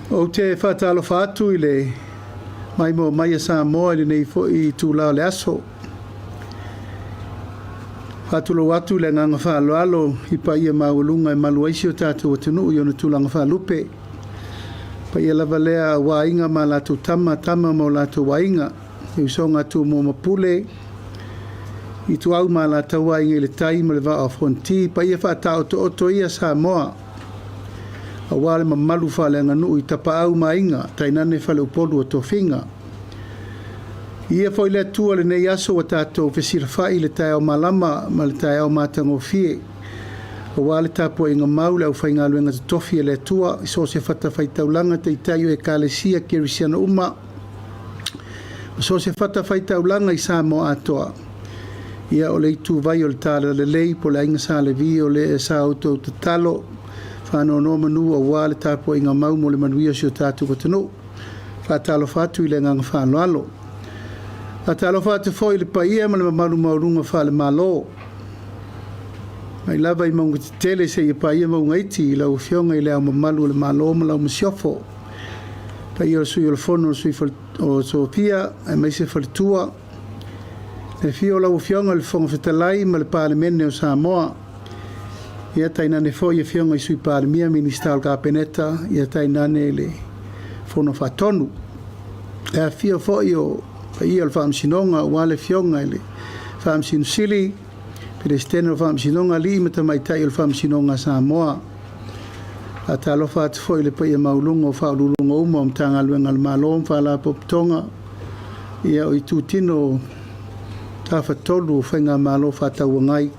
O te whatalofa atu i le mai mo mai a Samoa i nei fo i tūlao le aso. Whatulo atu le nganga whaaloalo i pa ia maulunga e maluaisi o tātou atunu i ona tūlanga whaalupe. Pa ia lava lea wainga ma lātou tama mo lātou wainga. I usonga tu mo mapule. I tu au ma lātou wainga i le tai ma le vaa o fronti. Pa ia whaatao to oto ia Samoa. A wale ma malu whale nganu i tapa au mainga. Tainane whale upolu o to finga. Ia foi le tua le nei aso wa tātou whesira whai le tai au malama ma le tai au mātango fie. O wale tāpua inga mau le au whai ngā luenga te tofi le tua. I so se whata whai taulanga te itaio e kālesia kerisiana uma. O so se whata whai taulanga i Samoa atoa. Ia o le itu vai o le tāra le lei po le inga sa le vi o le sa auto te talo. Whano no manu o wale tāpua inga mau mo le manuia si o tātou katanu. Whatalo whatu i le nganga whanoalo. A talofa te foi le paia ma le malu maurunga whale malo. Mai lava i maunga te tele se i paia maunga iti i lau fionga i leo mamalu le malo ma lau masiofo. Paia o sui o le fono o sui o Sofia e mai se whalitua. Le fio lau fionga le fonga whetalai ma le palemene o Samoa. Ia tainane foi e fionga i sui palemia ministal kapeneta. Ia tainane le fono whatonu. E fio foi o ia le whaamsinonga wale fionga ele whaamsinu sili pere stene le whaamsinonga li mata mai tai le whaamsinonga Samoa a talofa atu foi le paia maulunga o whaululunga uma o mtanga luenga le malom whala poptonga ia o i tūtino tafa tolu o whainga malo whataua ngai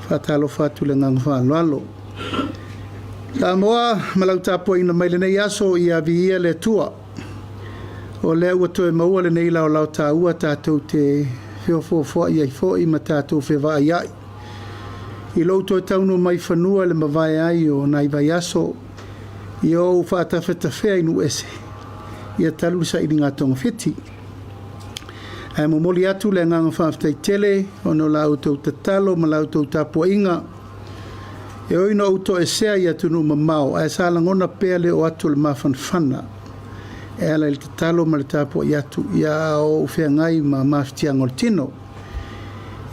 whatalofa atu le ngang whaaloalo Samoa malau tapua ina mai le nei aso ia vi ia le tua o lea ua toe maua le nei lao tā ua tātou te whiofo i ai fo i ma tātou whewa ai ai. I lau toe taunu mai whanua le mawai ai o nai vai aso i o whaatawheta whea inu ese. Ia talu sa ili ngā tonga whiti. Ai momoli atu le nganga whaafitai tele o no lau tau tatalo ma lau tau tāpua inga. E oina o to e sea i atunu mamau ai sa langona pea le o atu le mawhanwhana. E ala il talo ma le tapo iatu ia o whea ngai ma maftianga o tino.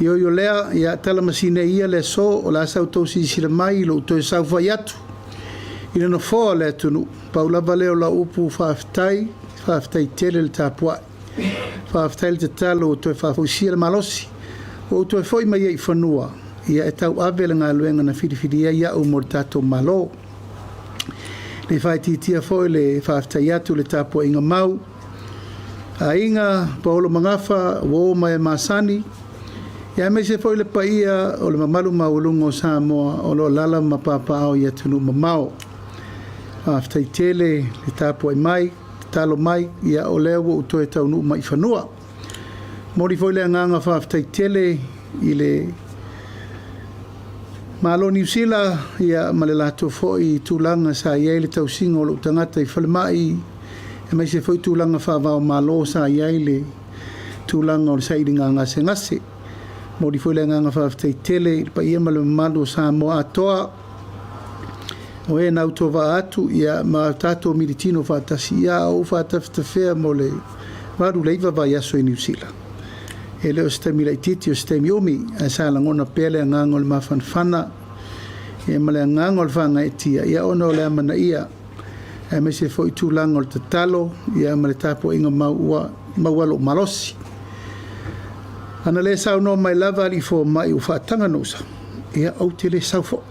Io lea ia tala masine ia le so o la sau tau si sira mai lo to sau fa iatu. Ina no fo le tunu paula valeo la upu faftai tele le tapo. Faftai le talo to fa fusia malosi. O to foi mai i fanua. Ia e tau avele ngā luenga na whiriwhiri ia o mortato malo. Le whai titia foi le whaftai atu le tāpua inga mau. A inga, paolo mangafa, wo mai masani. Ia me se foi le paia o le mamalu maulunga o Samoa o lo lala mapapa au i atunu mamao. Whaftai tele le tāpua mai, talo mai, ia o leo o utoe taunu mai whanua. Mori foi le nganga whaftai tele i le Malo New Zealand ia malelato foi tulanga sa ia le tausinga o lo tangata I whalemai e mai se foi tulanga whavao malo sa ia le tulanga o sairinga ngase ngase mori foi le nganga whaftai tele pa ia malo malo sa mo atoa o e nau tova atu ia ma tato militino whatasi ia o whatafitafea mo le waru leiva vai aso I New Zealand e leo stemi la ititi o stemi omi a sa langona pele ngangol mawhanwhana e male ngangol whanga etia ia ono le amana ia e me se foi tūlangol te talo ia male tapo inga maualo malosi ana le sau no mai lava li fo mai u whaatanga nosa ia au te le sau fo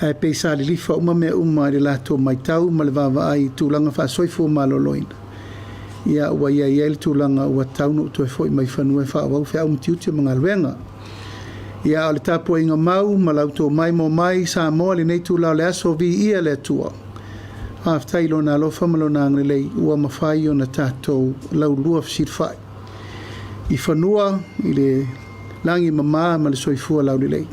e peisa li lifa uma me uma le lato mai tau male vava ai tūlanga wha soifo maloloina ia ua ia el tulanga ua taunu to foi mai fanua fa wa fa um tiuti mga luenga ia le tapo inga mau malauto mai mo mai sa mo le nei tu la le aso vi ia le tua afta ilo na lo famalo na ngele ua mafai ona tato lau lua fsir fai I fanua I le langi mama ma le soifua lau le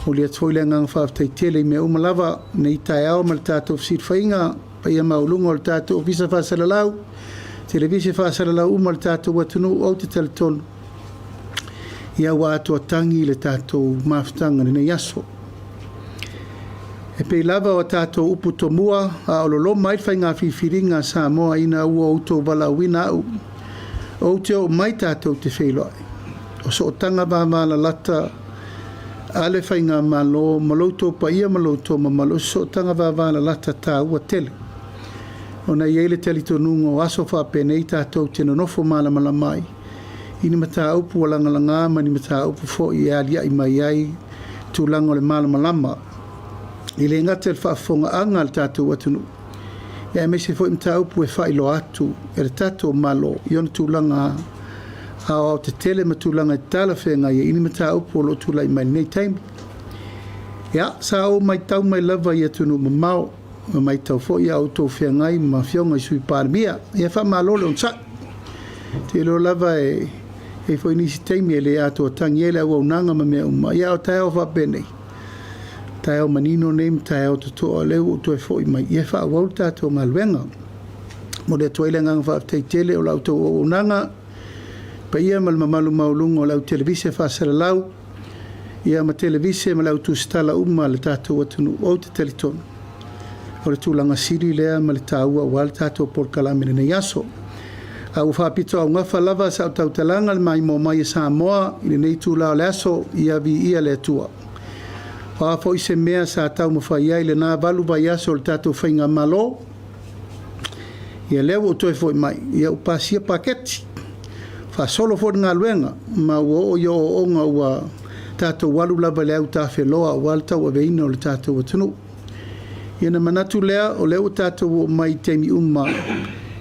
o le toi le ngang fa afta tele me uma lava nei tai au mal tato fsir fainga pa ia maulungo le tato visa fa sala lau televisi whaasara la umal tātou watunu au te teletonu. Ia wā atua tangi le tātou maftanga nei aso. E pei lava o tātou upu tomua, a ololo mai whai ngā whiwhiringa sa moa ina ua o tō wala wina au. O te o mai tātou te wheloi. O so o tanga wāwala lata, ale whai ngā malo, malouto pa ia malouto ma malo, so o tanga wāwala lata tā ua tele. O na iele teli to nungo, aso whāpenei tātou te nonofo mālamala mai. Ini mata upu o langalanga, mani mata upu fo i alia i mai ai, tūlanga o le malamalama. I le ngata le whaafonga anga le tātou atunu. Ia me se fo imta upu e whailo atu, e le tātou malo, i ona tūlanga au te tele ma tūlanga i tala whenga ia, ini mata upu o lo tūlai mai nei taimi. Ia, sa o mai tau mai lava i atunu ma mau, ma mai tau fo i au tō whenga i ma whionga i sui pārmia, ia wha malole on sa. Te lo lava e fo inisi taimi e le ato tangi ele au nanga ma mea uma, ia o tae o whapenei. Tae o manino neim, tae o tuto o leu o tue fo i mai, ia wha awau tātou ngā luenga. Mo le tuaile ngang wha tei tele o lau tau o nanga, pa ia mal mamalu maulunga o lau televise wha sara lau, ia ma televise ma lau tu stala uma le tātou atunu o te teletono. O le tūlanga siri lea ma le tāua o le tātou por kalamene nei aso. Au whapito au ngafa lava sa o tau talanga le mai mo mai e Samoa, i nei tūla o le aso, ia vi ia le atua. Wha fo i se mea sa tau mawhai ai le nā valu vai aso le tātou whainga malo, ia leo o toi fo i mai, ia upasia paketi. Wha solo fo ngā luenga, ma o yo o onga ua tātou walu lava leo tā wheloa, wal tau a veina o le tātou atunu. Ia na manatu lea o leo tātou o mai teimi uma,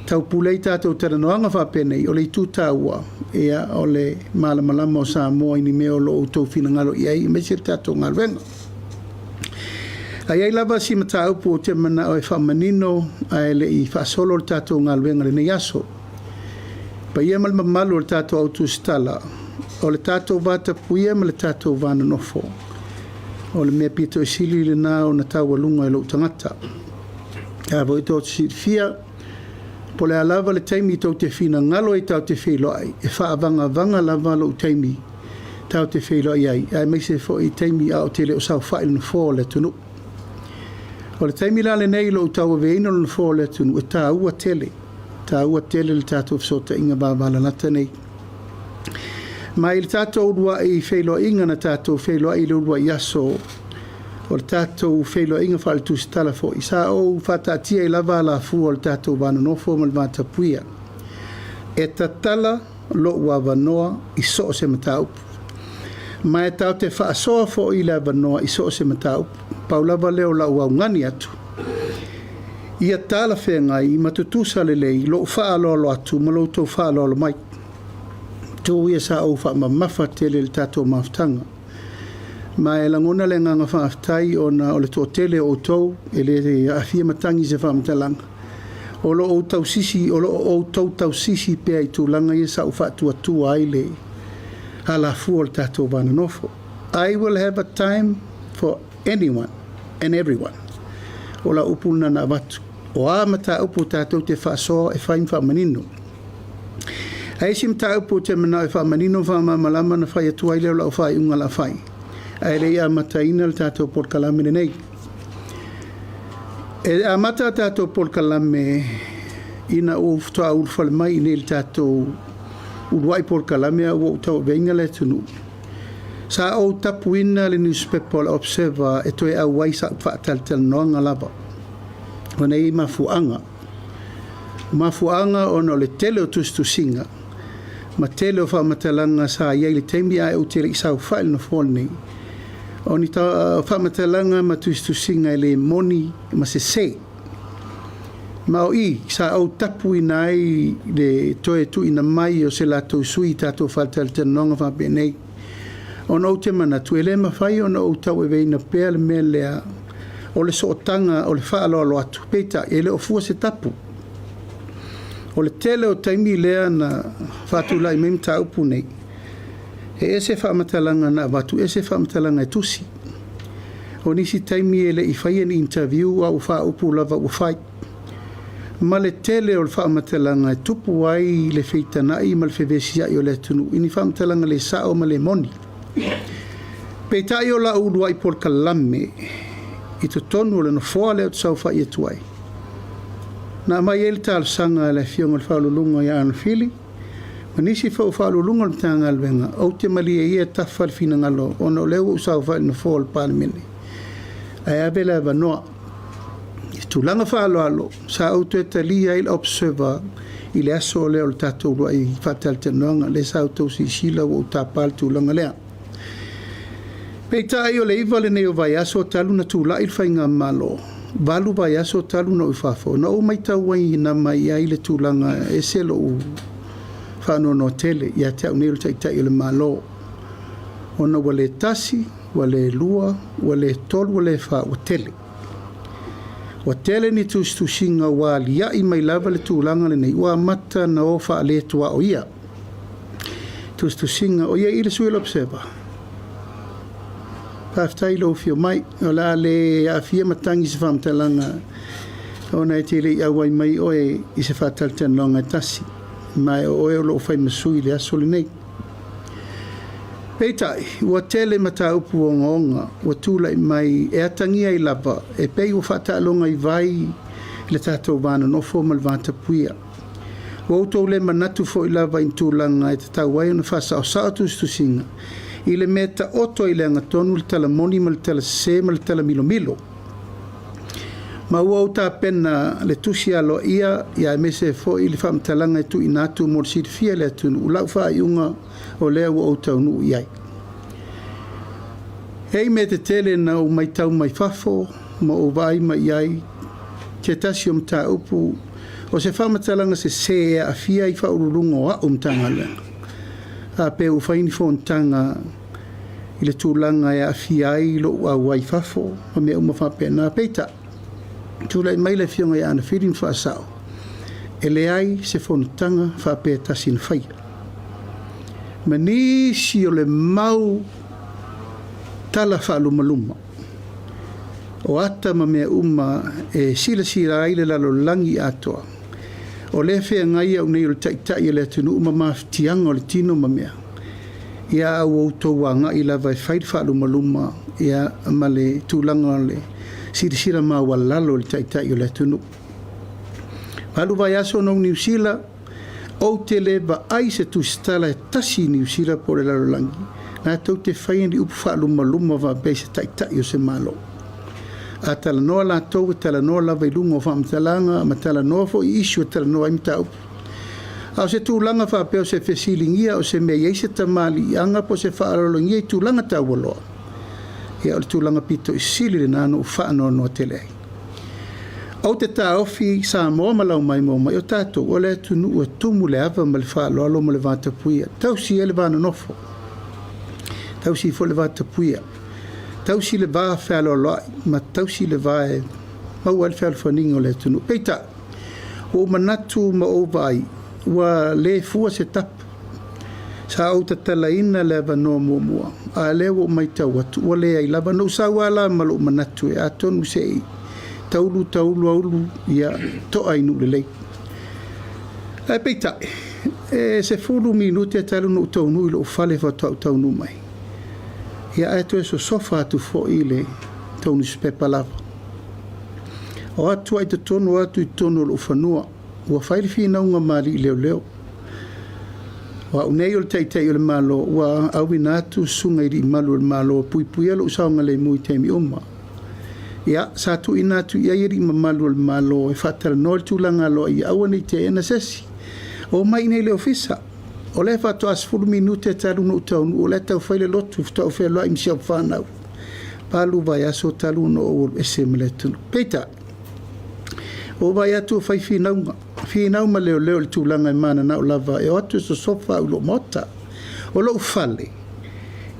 tau pulei tātou taranoanga whapenei o le tū tāua ea o le malamalama o Samoa ini mea o lo o tau whina ngalo iai me sir tātou ngā ruenga. Ai ai lava si mata upu o te mana o e whamanino ai le i whaasolo le tātou ngā ruenga le nei aso. Pa ia mal mamalu le tātou autu stala o le tātou vata puia ma le tātou vana nofo. O le mea pito e sili le nā o na tau alunga e lo tangata. A voi tō te fia po le alava le taimi tau te whina ngalo i tau te wheloai, e whaavanga vanga lava lo taimi tau te wheloai ai, ai mai se fo i taimi au te leo sau whaile na fō le tunu. O le taimi la le nei lo tau a veina na fō le tunu, e tā ua tele le tātou fsota inga bāwala nata nei. Mai le tātou urua i wheloa inga na tātou wheloa i le urua i aso, o le tātou wheloa inga whale tu stala fo. I sa o whatatia i lava la fu o le tātou vana nofo ma le vata puia. E tatala lo ua vanoa i so se mataupu. Ma e tau te whaasoa fo i la vanoa i so se mataupu. Pau lava leo la ua ungani atu. Ia tala whengai i matutusa le lei lo whaalolo atu ma lo tau whaalolo mai. Tō ia sa o whaamamafa tele le tātou maftanga. Ma e langona le nganga whaaftai o le tō tele o tau e le awhia matangi se whaamatalanga. O lo o tau sisi, o lo o tau sisi pea i tūlanga i sa o whaatua tua ai le hala fua le tātou vana nofo. I will have a time for anyone and everyone. O la upuna na watu. O a mata upu tātou te whaasoa e whaim whaamanino. Ai sim ta upu te mana e whaamanino whaamamalama na whai atua i leo la o whai unga la whai. Ai rei a mataina le tātou por kalame nei. E a mata tātou por kalame ina o toa urwhale mai nei le tātou uruai por kalame a o tau veinga le tunu. Sa o tapu ina le newspaper observer e toi a waisa whaataltal noanga lava. O nei mafuanga. Mafuanga ono le tele o tustu singa. Ma tele o whaamatalanga sa iei le teimi ai o tele i sau whaile na whone. O ni ta whaamatalanga ma tustu singa le moni ma se. Ma o i sa au tapu ina ai le toe tu ina mai o se lato sui tato whaataltal noanga whapenei. O no te mana tu ele mawhai o no tau e veina pēr le mea lea o le sootanga o le whaaloalo atu. Peita, ele o fua se tapu. O le tele o taimi lea na whaatulai meim ta upu nei. E ese whaamatalanga na watu, ese whaamatalanga e tusi. O nisi taimi ele i whai an interview au wha upu lava u whai. Ma le tele o le whaamatalanga e tupu ai le wheitanai ma le whewesi ai o le tunu. Ini whaamatalanga le sao ma le moni. Peitai o la urua i por kalame i to tonu le no foa leo tsau fa i tuai. Na mai ele tal sanga le fionga le whalulunga i ana fili, manisi whalulunga le tanga alwenga, au te mali e ia tafal fina ngalo, ono leo usau fa ina foa le palimini. Ai abela vanoa, i tulanga whaaloalo, sa au te talia il observer, i le aso leo le tatou rua i whatal te noanga, le sa au tau si sila o tapal tulanga lea. Pei tai o le iwa le neo vai aso talu na tula il whainga malo. Valu vai aso talu na uwhafo. Na o mai tau wai na mai ai le tulanga e selo u whano no tele. Ia te au nero tai o le malo. Ona wale tasi, wale lua, wale tolu, wale wha o tele. O tele ni tu singa wali ia i mai lava le tulanga le nei. Ua mata na o wha le tua o ia. Tu singa o ia i le suil observer. Paftai lo fio mai o la le afia matangi se famtalanga ona e tele ia wai mai oe i se fatal tenonga tasi mai oe lo fai masui le asole nei peitai ua tele mata upu o ngonga ua tula mai e atangia i lava e pei ua fatalonga i vai le tatou vana no formal vanta puia ua utou le manatu fo i lava in tulanga e tatau wai ona fasa o sao tu singa i le meta oto i le angatonu le tala moni ma le tala se ma le tala milo. Ma ua uta pena le tusi alo ia mese fo i le whamtalanga e tu inatu mo le sirifia le atunu ulau wha iunga o lea ua uta unu iai. Hei me te tele na o mai tau mai fafo ma o vai ma iai ke tasi o mta upu o se whamtalanga se a fia i whaururunga o a o mtanga lenga. A pe u faini fontanga i le tūlanga e a fiai lo ua waifafo ma mea uma whapena peita tūlai mai le fionga i ana whirin whaasao e le ai se fontanga whapea tasin whai ma nisi o le mau tala whaalumaluma o ata ma mea uma e sila ai le lalo langi atoa o le fea ngai au nei o le taitai e le atunu uma maftianga o le tino ma mea. Ia au outou wanga i lava e whaid whaalumaluma ia ma le tūlanga le sirisira ma walalo le taitai o le atunu. Walu vai aso no New Zealand o te le ba ai se tu stala e tasi New Zealand po le lalo langi. Nga tau te whaia ni upu whaalumaluma va bei se taitai o se malo. A tala noa la tau, tala noa la vailunga o whamtalanga, ma tala noa fo i isu, tala noa imta upu. Au se tūlanga whapeo se whesilingia o se mea iei se tamali i anga po se whaalolongia i tūlanga tau aloa. Ia o le tūlanga pito i sili le nano u whaano no telei. Au te tā ofi sa moa malau mai o tātou o le tunu ua tumu le ava ma le whaaloalo ma le vata puia. Tau si e le vana nofo. Tau si fo le vata puia. Tau si le vā whaaloaloai, ma tau si le vā e mau al whaalofaninga o le tunu. Peita, o manatu ma o vai, ua le fua se tapa. Sa au ta talaina le vanoa mua. A le o mai tau atu, ua le ai lava. No sa wala malo manatu e atonu se i. Taulu aulu, ia to ainu le lei. E peita, se fulu minuti e talu no taunu ilo ufale fa taunu mai. Ia eto e so sofa atu fo i le taunu spepa lava. O atu ai te tono atu I tono lo ufanua. Ua whaile whina unga mali I leo. Wa unei o le teitei o le malo, ua awina atu sunga iri malu o le malo, pui alo usaunga le mui teimi uma. Ia, sa tu ina atu ia iri malu o le malo, e whatara no le tūlanga alo i awane I te ena sesi. O mai nei le ofisa. O le whato asfuru minute e talu no utaunu, o le tau whaile lotu, tau whaile loa imsi au whanau. Palu vai aso talu no o SM le tunu. Peita, o vai atu whai whinaunga. Whinauma leo le tūlanga I mana na o lava, e o atu so sofa ulo mota. O lo ufale.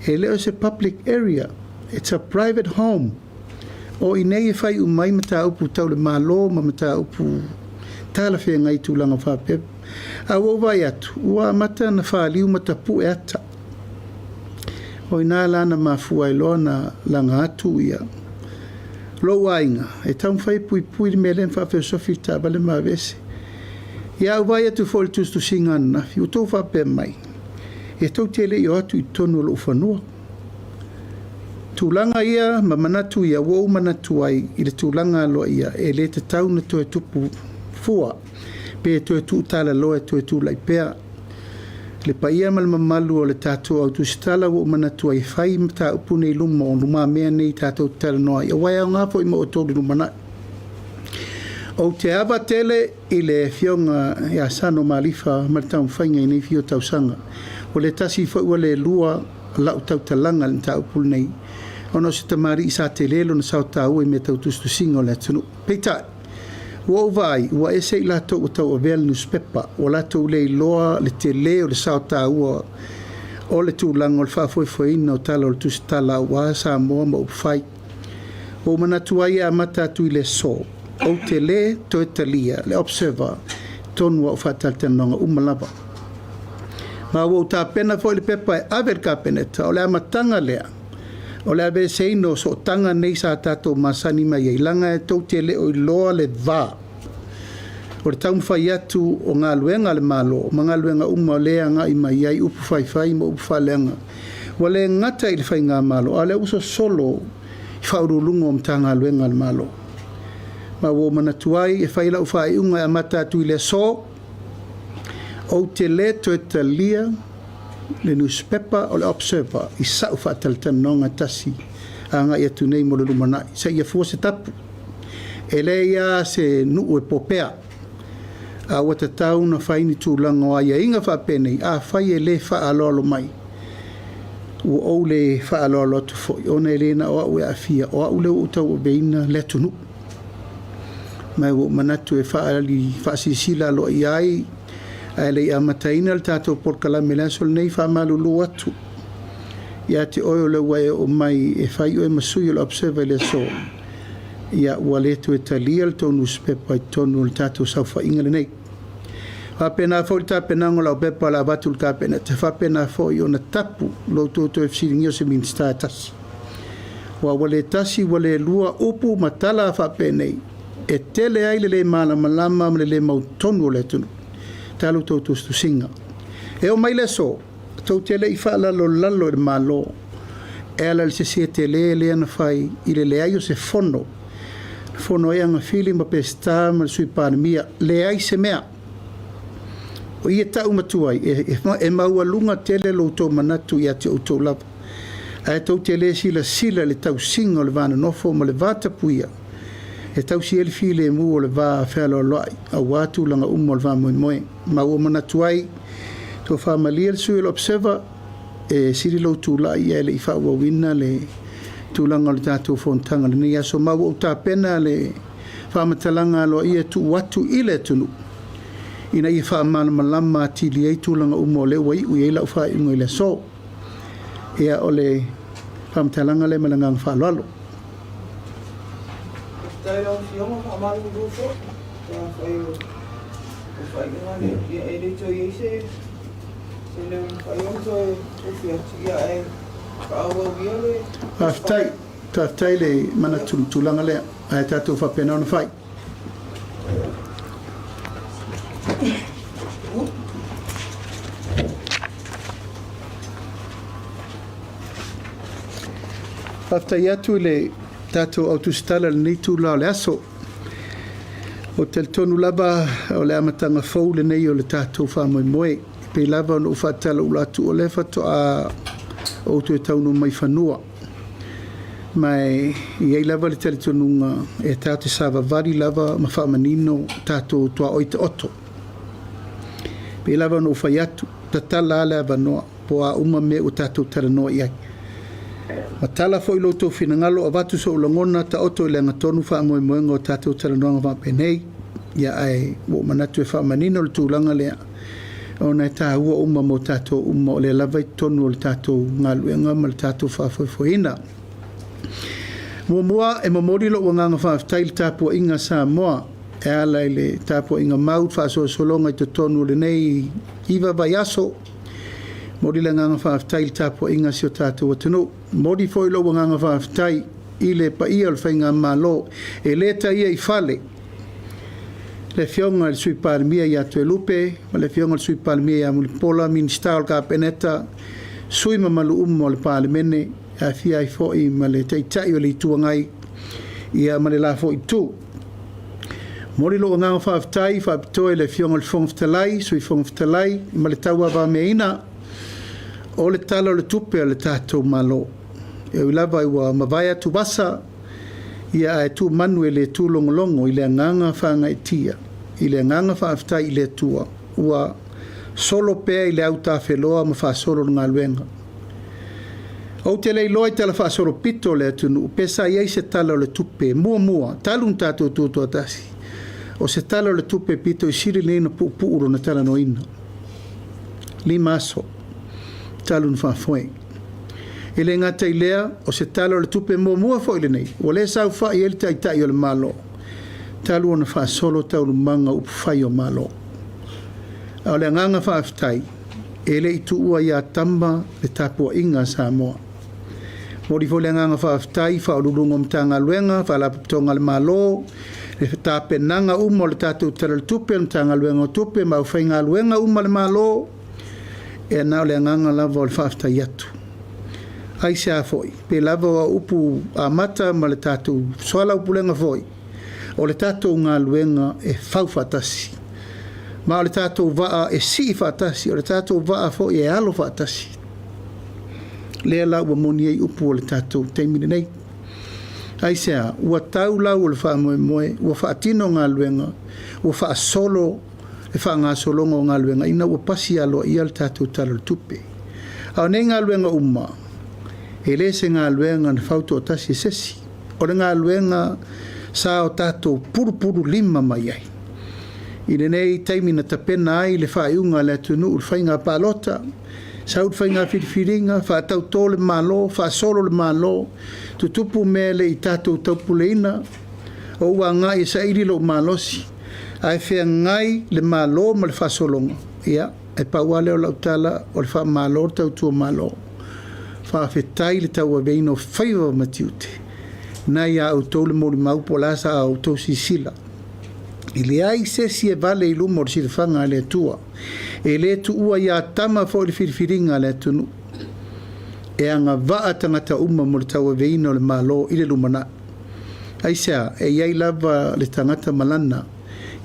E leo se public area. It's a private home. O I nei e whai umai mata upu tau le malo, ma mata upu tala whea ngai tūlanga whapep. A o vai atu, ua mata na whaaliu mata pu e ata. O ina lana mafua I loa na langa atu ia. Lo wainga, e tau whai pui me len whawheo sofi tabale ma vese. Ia au vai atu fōle tustu singana na fi, o tau whapep mai. E tau tele I o atu I tono lo ufanua. tūlanga ia ma manatu ia wau manatu ai i le tūlanga loa ia e le te tau na toe tupu fua pe toe tu tala loa toe tu lai pea le paia mal mamalu o le tātou au tusitala wau manatu ai whai mta upu nei luma o luma mea nei tātou tala noa ia wai au ngāpo i mo o tōri lumana o te awa tele i le fionga ia sano malifa maritau whainga i nei fio tausanga o le tasi whaua le lua lau tau talanga le tau upu nei ono se tamari isa te lelo na sao tau e me tau tustu singo le tunu. Peita, ua uvai, ua ese i lato o tau o vel newspaper, o lato le loa le te leo le sao tau o le tūlanga o le whaafoifoina o tala o le tusi tala ua sa moa ma upwhai. O manatuai a mata tu i le so, o te le to e talia, le observer, tonua o whaataltanonga umalava. Ma ua uta pena fo le pepa e aver ka peneta, o le amatanga lea, o le ave seino so tanga nei sa tato masani mai e langa e tau te le o i loa le va. O le tau mwhai atu o ngā luenga le malo, o ngā luenga uma lea ngā i mai ai upu whai ma upu whalenga. Wa le ngata i le whai ngā malo, a le uso solo i whaurulunga o mta ngā luenga le malo. Ma wo manatuai e whai lau whai unga e mata atu i le so, o te le to e talia, le newspaper o le observer i sau whaataltanonga tasi a ngā ia tunei mo le lumanai sa ia fua se tapu e le ia se nuu e popea a wata tau na whaini tūlanga o aia inga whapenei a whai e le whaalolo mai ua ou le whaalolo atu foi o nei lena o au e a fia o au leo utau o beina le tunu mai o manatu e whaasisila lo i ai ai le amataina le tātou porkala me le sol nei whamalulu atu. Ia te oio le wae o mai e whai o e masui o le observer le so. Ia ua leto e talia le tonu spepa i tonu le tātou sau whainga le nei. Whapena fo i tāpenango lau bepa la watu le kāpena te whapena fo i o na tapu lo tōtou e fsiringi o se minsta e tasi. Wa wale tasi wale lua upu matala whapenei e tele ai le mala malama me le mau tonu le tunu. Talu tau tustu singa. E o mai le so, tau tele i whaala lo lalo e malo, e ala le se te le ana whai, i le ai o se fono. Fono e anga whili ma pesta ma sui pandemia, le ai se mea. O ia tau matuai, e maua lunga tele lo tau manatu i ate o tau lava. A tau tele sila le tau singa o le vana nofo ma le vata puia. E tau si elfi le mu o le vā whelo loai, a wātu langa o le vā moe. Ma ua manatuai, tō whamalia le sui le observer, e siri lau tūlai e le i whaua wina le tūlanga o le tātou whontanga le nei aso. Ma ua uta pena le whamatalanga lo ia tu watu i le tunu. Ina i whamana malama tili ei tūlanga o le wai ui e lau whai ingo i le so. Ea o le whamatalanga le malangang whaloalo. Tayo yung amalu grupo, kayo ngani ya ele choy ise silang kayo so ufia chia ai kawo giole taftai le mana tulanga le ai tatu fa pena on fai taftai atu le tato autostala nei tu la le aso o tel tonu lava o le amatanga fou le nei o le tato fa moe pe lava no fa tala ula tu o le fato a o tu taunu mai fanua mai i lava le tel tonu e tato sava vari lava ma fa manino tato tua oito otto pe lava no fa yatu tatala lava no po a uma me o tato tala no ia Matala foi loto finangalo avatu so longona ta oto le ngatonu fa mo mo tatu talanoanga va penei ya ai wo manatu e fa manino le tulanga le ona ta ua uma mo tatu uma le lava tonu le tatu ngaluenga mal tatu fa foina mo e momori lo nganga fa tail tapu inga sa mo e ala le tapu inga mau fa so longa te tonu le nei iva vayaso mori le nganga whaaftai tapo inga si o tātou atunu. Mori foi lo nganga whaaftai i le pa ia le whainga malo e leta ia i whale. Le fionga le sui palmia i atu e lupe, ma le fionga le sui palmia i amulipola, minister o ka peneta, sui mamalu umo le palemene, fia ai fo'i ma le teitai o le tuangai ia ma le la fo'i tu. Mori lo ngā whaaftai, whaapitoe le fionga le whongfitalai, sui whongfitalai, ma le taua wa meina, o le tala o le tupe o le tātou malo. E uilava i wa mawai atu wasa, ia e tu manu e le tu longolongo i le nganga whaanga i tia, i le nganga whaaftai i le tua, ua solo pea i le au tāwheloa ma wha solo ngā luenga. O te lei loa i tala wha solo pito le atunu, pesa iei se tala o le tupe, mua, talun tātou tūtua tasi. O se tala o le tupe pito i siri leina pu'uro na tala no ina. Lima aso, talun whafoe. E le ngata i lea, o se tala o le tupe mua fo ile nei. O le sau wha i ele tai o le malo. Talu ona wha solo tau manga upu whai o malo. O le nganga wha aftai, e le itu ua ia tamba le tapua inga Samoa. Mori fo le nganga wha aftai, wha ururungo mtanga luenga, wha lapatonga le malo, le tape nanga uma le tātou tara le tupe, mtanga luenga o tupe, ma uwhainga luenga uma le malo, e nao le nganga lava o le wha aftai atu. Ai se a foi, pe lava o upu a mata ma le tātou soala upu lenga foi, o le tātou ngā luenga e whau whatasi. Ma o le tātou waa e si whatasi, o le tātou waa foi e alo whatasi. Lea lau wa moni ei upu o le tātou teimine nei. Ai se a, ua tau lau o le wha moe, ua wha atino ngā luenga, ua wha solo, e wha ngā solonga o ngā luenga, ina ua pasi alo i al tātou talo le tupe. Au nei ngā luenga umma, e le se ngā luenga na whautu o tasi sesi. O le ngā luenga sa o tātou puru lima mai ai. I le nei taimina tapena ai le whaiunga le atunu ul whainga pālota, sa ul whainga whiriwhiringa, whaatau tō le malo, whaasolo le malo, tutupu mea le i tātou taupuleina, o ua ngā i sa iri lo malosi, ai whea ngai le malo ma le whaasolonga. Ia, e paua leo lau tala o le wha malo tau tua malo. Whaafetai le tau a veino whaiva matiute. Nai a au tau le mori maupo lasa au tau sisila. I le ai sesi e vale i lumo si le whanga le tua. E le tu ua ia tama fo le whiriwhiringa le tunu. E anga waa tangata uma mo le tau a veino le malo i le lumana. Aisea, e iai lava le tangata malana.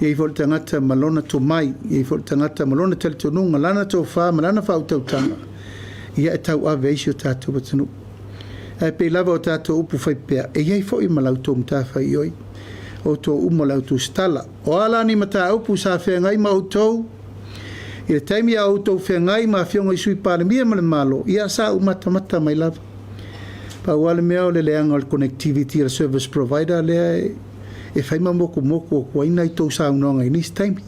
Iai fo le tangata malona to mai. Iai fo le tangata malona tele tonunga. Lana tau wha, malana wha utau tanga. Ia e tau ave eisi o tātou watanu. E pe lava o tātou upu whaipea. E iai fo i malau tō mtawhai ioi. O tō umalau tō stala. O ala ni mata upu sa whengai ma o tōu. I le taimi a o tō whengai ma whionga i sui pāle mia ma le malo. Ia sa umata mai lava. Pa wale mea o le leanga o le connectivity a service provider lea e whaima moko o kuaina i tō sa unonga i nis taimi.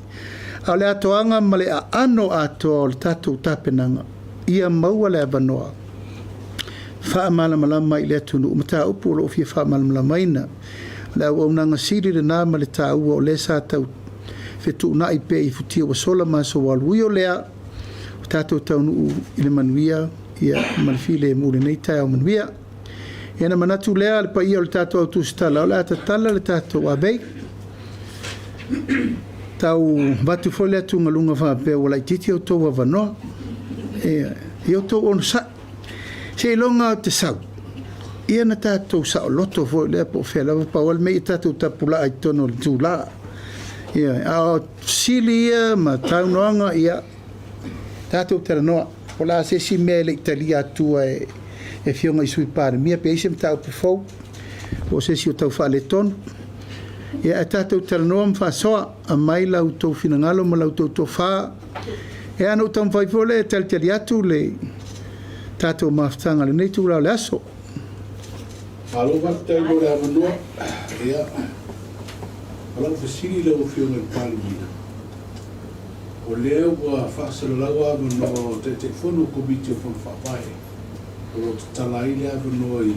A le atoanga ma le a ano atoa o le tātou tāpenanga. Ia maua le avanoa. Wha malamalama i le atunu. Mata upu o lo ofia wha malamalama ina. Le au nanga siri le nā ma le tā ua o le sā tau whetu na i pe i futia wa sola ma so walui o lea. O tātou tau nuu i le manuia. Ia malfile e mure nei tai au manuia. Ia na manatu lea le pa ia o le tātou au tūsitala. O le ata tala le tātou abei. Tau watu fo le atu ngalunga whape o lai titi o tō wavanoa. I o tō ono sa. Se longa o te sau. Ia na tātou sa o loto fo lea po whelawa pa wale mei tātou tapula ai tono le tūla. Ia, a sili ia ma taunoanga ia tātou tera noa. O la se si mea le italia atua e whionga i sui pāre mia pe eisem tāu pufou. O se si o tau whale tono. Ia a tātou tera noa mwha soa a mai lau tau finangalo ma lau tau tau wha. E anau tau mwhaifole e tali atu le tātou maftanga le nei tūrau le aso. Alo vaktai lo le avanoa, ia, alau whasiri lau whionga i Palomina. O lea ua whaasara lau avanoa te whono komiti o whono whapai. O te talai le avanoa i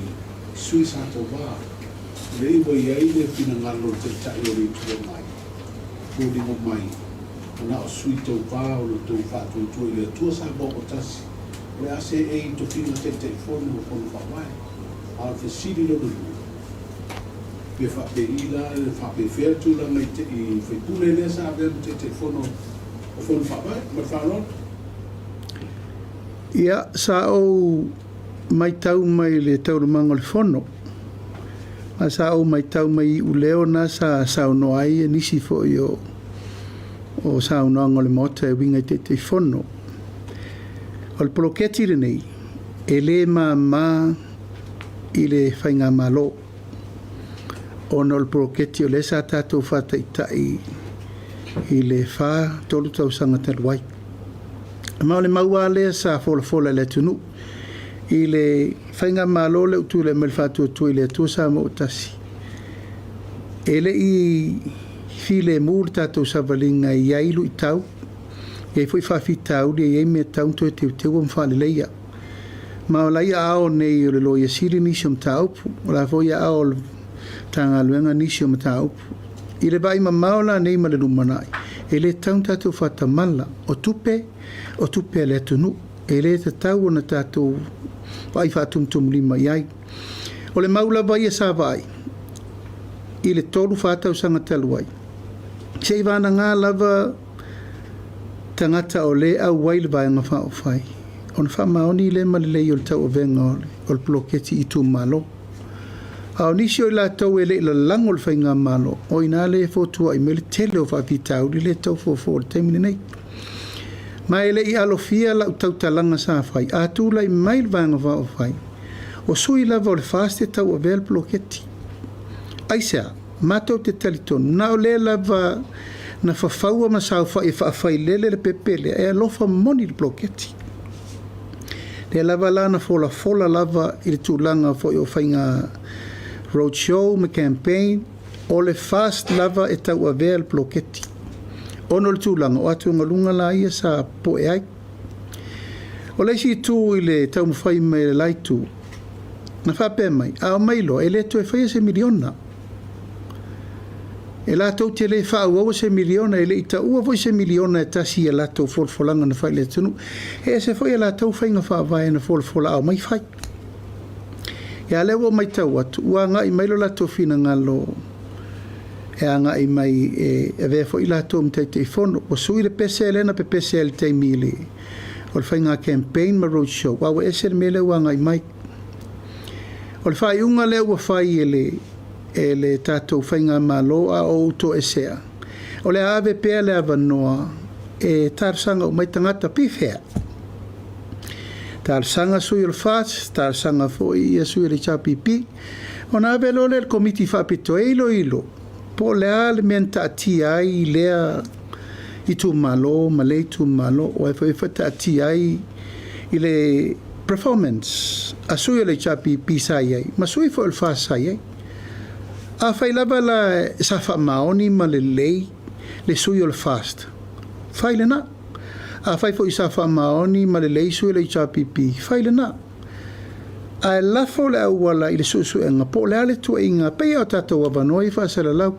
sui sato wā. Le iwa i aile whina ngalo te tai o ritua mai. Kōringo mai. O na o sui tau wā o lo tau whātua tua i le tua sa boko tasi. O le ase e i to whina te whono o whono whapai. Al fasili lo dulu. Pe fa pe ila, fa pe fertu la mai te I fe pule le sa ave te telefono o fono fa vai, ma fa lo. Ia sa o mai tau mai le taurumanga le fono. A sa o mai tau mai u leo na sa no ai e nisi fo yo o sa no le mota e winga te fono. O le poloketi le nei, e le ma i le whainga malo. O no le poloketi o le sa tātou whata i le wha tolu tau sanga taluai. Ma o le maua lea sa fola le tunu. I le whainga malo le utu le melwhatu tu i le atua sa mo utasi. E le i file mūr tātou sa valinga i ailu i tau. E foi whawhi tau le e me tau to te teu am whale leia. Ma o laia ao nei o le loia siri nisi om taupu. O la foia ao le tanga luenga nisi om taupu. I le vai ma maola nei ma le numanai. E le tau tātou whata mala. O tupe le tunu. E le te tau ona tātou vai whatumtum lima iai. O le maula vai e sa vai. I le tolu whatau sanga taluai. Se i vana ngā lava tangata o le au waile vai ngā whao whai. O na wha maoni le malilei o le tau o venga o le ploketi i tu malo. Au nisi o la tau e le ila lango le whai ngā malo. O ina le fotua i me le tele o whawhitau li le tau fo le temine nei. Ma ele i alofia la tau talanga sa whai. A tu lai mai le vai ngā whao whai. O sui lava o le whaste tau o vea le ploketi. Aisea, mātou te talitonu. Na o le lava na whawhaua ma sau whai e whawhai lele le pepele. E alofa moni le ploketi. Le lava la na fola lava i le tūlanga fo i o whainga roadshow, me campaign. O le fast lava e tau a vea le ploketi. Ono le tūlanga o atu ngalunga la ia sa po e ai. O leisi i tū i le tau mwhai mai le laitu. Na whape mai, a o mailo, e le tu e whaia se miliona. E la tau te le whaau se miliona, e le ita ua voi se miliona e tasi e la tau folfolanga na whai le tunu. E se whaia la tau whainga whaavai na folfola au mai whai. E a lewa mai tau atu, ua nga i mailo la tau whina ngalo. E a nga i mai e vea fo i la tau mtai te ifono. O sui le pese elena pe pese el te mili. O le whainga campaign ma roadshow. Wawa ese le mele ua nga i mai. O le whai unga leo ua whai e le tātou whainga malo a o uto esea. O le ave pēr le avanoa e tārsanga o mai tangata pifea. Tārsanga sui o le whāts, tārsanga fo i a sui le chapipi. O nā ave lo le komiti whapito e ilo. Po le a le menta ati ai lea i tu malo, malei tu malo, o e whata ati ai i le performance. A sui le chapipi sai ai, ma sui fo le whā sai ai. A whai lava la sa wha maoni ma le lei le sui o le fast. Whai le na. A whai fo i sa wha maoni ma le lei sui le chapipi. Whai le na. A e lafo le au wala i le susu e nga po le ale tua inga pei o tatou avanoi wha sa le lau.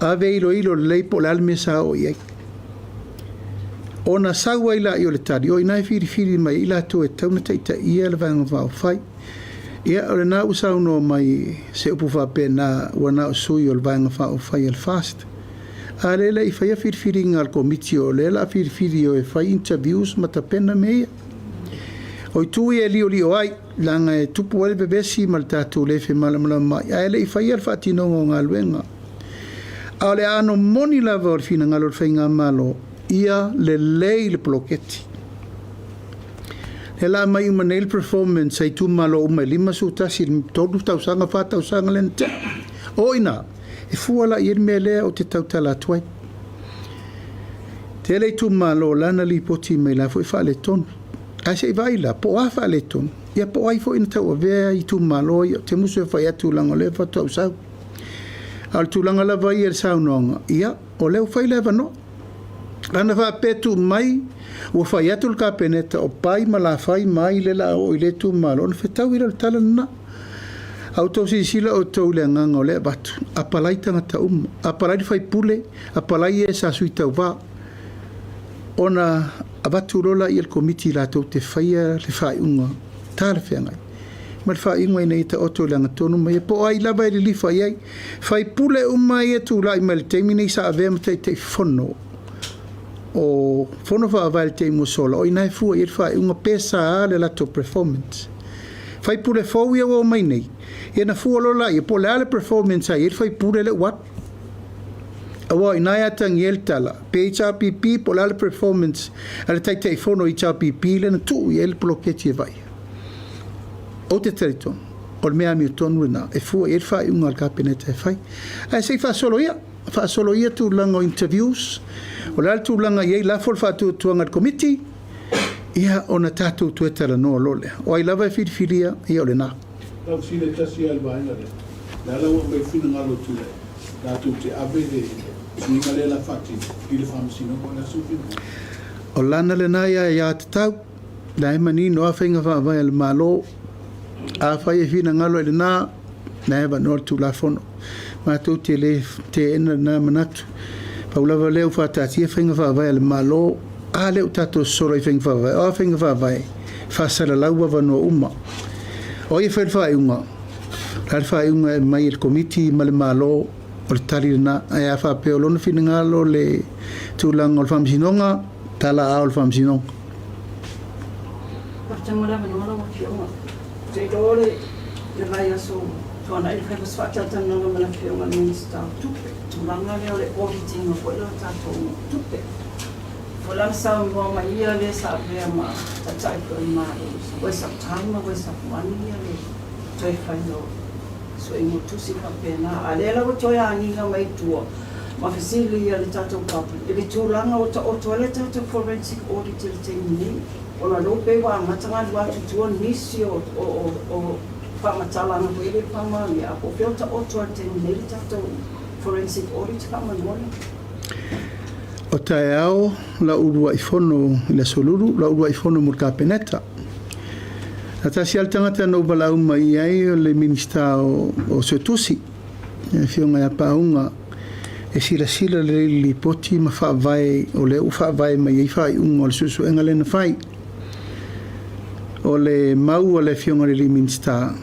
A ve ilo le lei po le ale me sa o iei. O na saua i la i o le tari. O i nai whiri mai i la tu e tauna teita ia le vanga vau whai. Ia o le nā usau no mai se upu whape nā wana o sui o le vanga wha o whai al fast. A lela i whaia whirwhiri ngā al komiti o lela a whirwhiri o e whai interviews ma ta pena mea. O i tui e lio ai, langa e tupu wale bebesi ma le tātou lefe malamala mai. A ele i whaia al whatinongo ngā luenga. A le ano moni lava o le whina ngā lor whai ngā malo, ia le lei le ploketi. E la mai uma nail performance ai tu malo uma lima su tasi todo tau sanga fa tau sanga lente. Oina. E fuala i me le o te tau tala tuai. Te le tu malo lana li poti me la foi fa le ton. A se vai la po a fa le ton. Ia po ai foi in tau ave i tu malo te muso fa ia tu langa le fa tau sa. Al tu langa la vai el sa no. Ia o le fa le va no. Ana fa petu mai o fai atu ka peneta o pai ma la fai mai le la o ile tu malo on fetau ira tala na auto si sila o to le nganga le batu apalai tanga ta apalai fai pule apalai e sa suita va ona abatu rola i el komiti la to te fai le fai unga tala fenga ma fai unga nei ta auto le nganga tonu mai po ai la vai li fai pule mai e tu la i mal termine sa ave te fono o fono whaavai te mo sola o inai fua i wha unga pesa a le lato performance. Whai pure fau ia o mai nei. Ia na fua lola i po le ale performance ai i whai pure le wat. Awa inai atang i el tala. Pe HRPP po le ale performance ale tai tai fono HRPP le na tu i el poloketi e vai. O te teriton. O le mea mi o tonu na. E fua i whai unga al kapeneta e whai. Ai sei wha solo ia. Wha solo ia tu langa o interviews. O le altu langa iei lafol whātua tuanga komiti, ia o na tātou tuetara noa lole. O ai lava e whiriwhiria, ia o le nā. Tau sile tasi alba inga le. Le alawa mai whina ngalo tule. Tātou te abe le suinga le la whati. I le whamasino ko na sufina. O lana le nā ia te tau. Na e mani noa whainga whaavai le malo. A whai e whina ngalo le nā. Na e wanoa tu la fono. Mātou te le te ena nā manatu. Paulawa leo whātātia whainga whaavai le malo, a leo tātou soro i whainga whaavai, o whainga whaavai, whaasara laua wanoa uma. O ia whae unga, rāre whae unga e mai le komiti ma le malo, o le tari rina, a ea whapeo lona whina ngalo le tūlanga o le whamsinonga, tala a o le whamsinonga. Partamura manola wa fionga. Te dole le vai aso tuana i whae swatata nanga mana fionga minsta tupe. Tulanga leo le auditing o le tātou tupe. Fulang sa mo ma ia le sa vea ma tatai ko ma waste of time, waste of money le toi whaino. So i mo tusi ka pena. A le lawa toi aninga mai tua. Ma fesili ia le tātou kapu. I le tūlanga o le tātou forensic audit le te mini. O la lope wa matanga lua tutua nisi o whamatalanga ko i le pamani. A po peota o toa te mini le tātou forensic audit whamanona. O tae ao, la urua i fono i le soluru, la urua i fono mur kapeneta. Na tasi al tangata no balau mai ai o le minista o Sotusi. Fionga ia paunga e sila le li poti ma whaavai o le u whaavai mai ei whai unga o le susu enga le na whai. O le mau o le fionga le li minista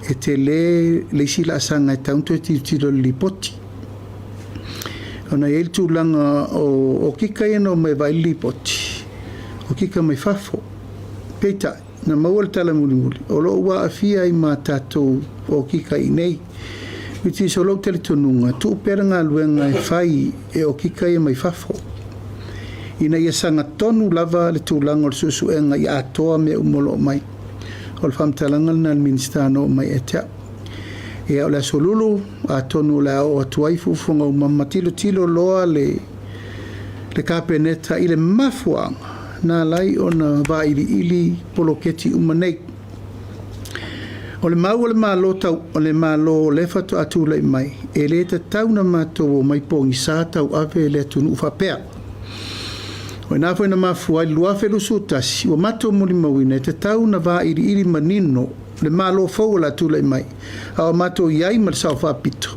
e te le sila asanga e taunto e tiro li poti. Ona e tūlanga o kika ena o mai vai lipoti. O kika mai whafo. Peita, na maua le tala muli. O lo ua awhia i mā tātou o kika i nei. Witi so lo tele tonunga. Tu upera ngā luenga e whai e o kika i mai whafo. Ina ia sanga tonu lava le tūlanga o le susu enga i atoa me umolo mai. O le whamtalanga na le ministano mai e tea. E o le solulu a tonu le o atuai fufunga o mamatilo loa le kapeneta i le mafuanga na lai o na ili poloketi umanei. O le mau o le malo tau o le malo le fatu atu le mai e le te tau na mato o mai pongi sa tau ave le tunu ufapea. O na fo na mafuai lua felusu tasi o mato muli mawina te tau na ili manino le malo fau la tu le mai. Au mato iai mal sau whapito.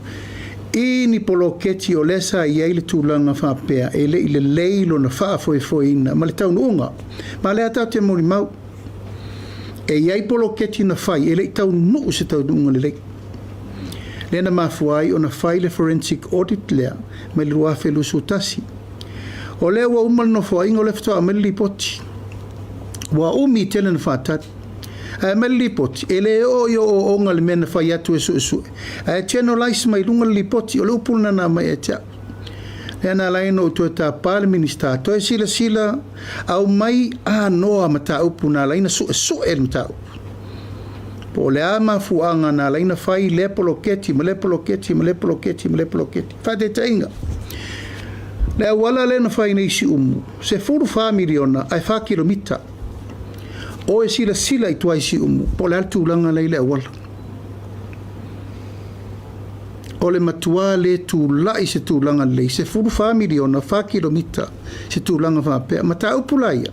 I ni poloketi o lesa iai le tūlanga whapea. E le i le leilo na whaafoefoeina. Ma le taunu unga. Ma le atau te mori mau. E iai poloketi na whai. E le i taunu nuu se taunu unga le lei. Le na mafuai o na whai le forensic audit lea. Me le ruafe lusu tasi. O lea wa umal no whainga o le fitoa me li poti. Wa umi tele na whatati. Me lipoti, ele o onga le mena whai atu e su. Tēno laisi mai lunga lipoti, o le upuna na mai e tea. E na laino o tue tā pāle minista, toi sila, au mai a noa ma tā upu na laina su e mta upu. Po le a mafuanga na laina whai le poloketi. Whate tainga. Le wala le na whai na isi umu, se furu whamiriona, ai 4 kilomita. O e sila i tuai si umu, po le altūlanga lei le awala. O le matua le tūlai se tūlanga lei, se furu whamiriona, 4 kilomita, se tūlanga whapea, ma tā upulaia,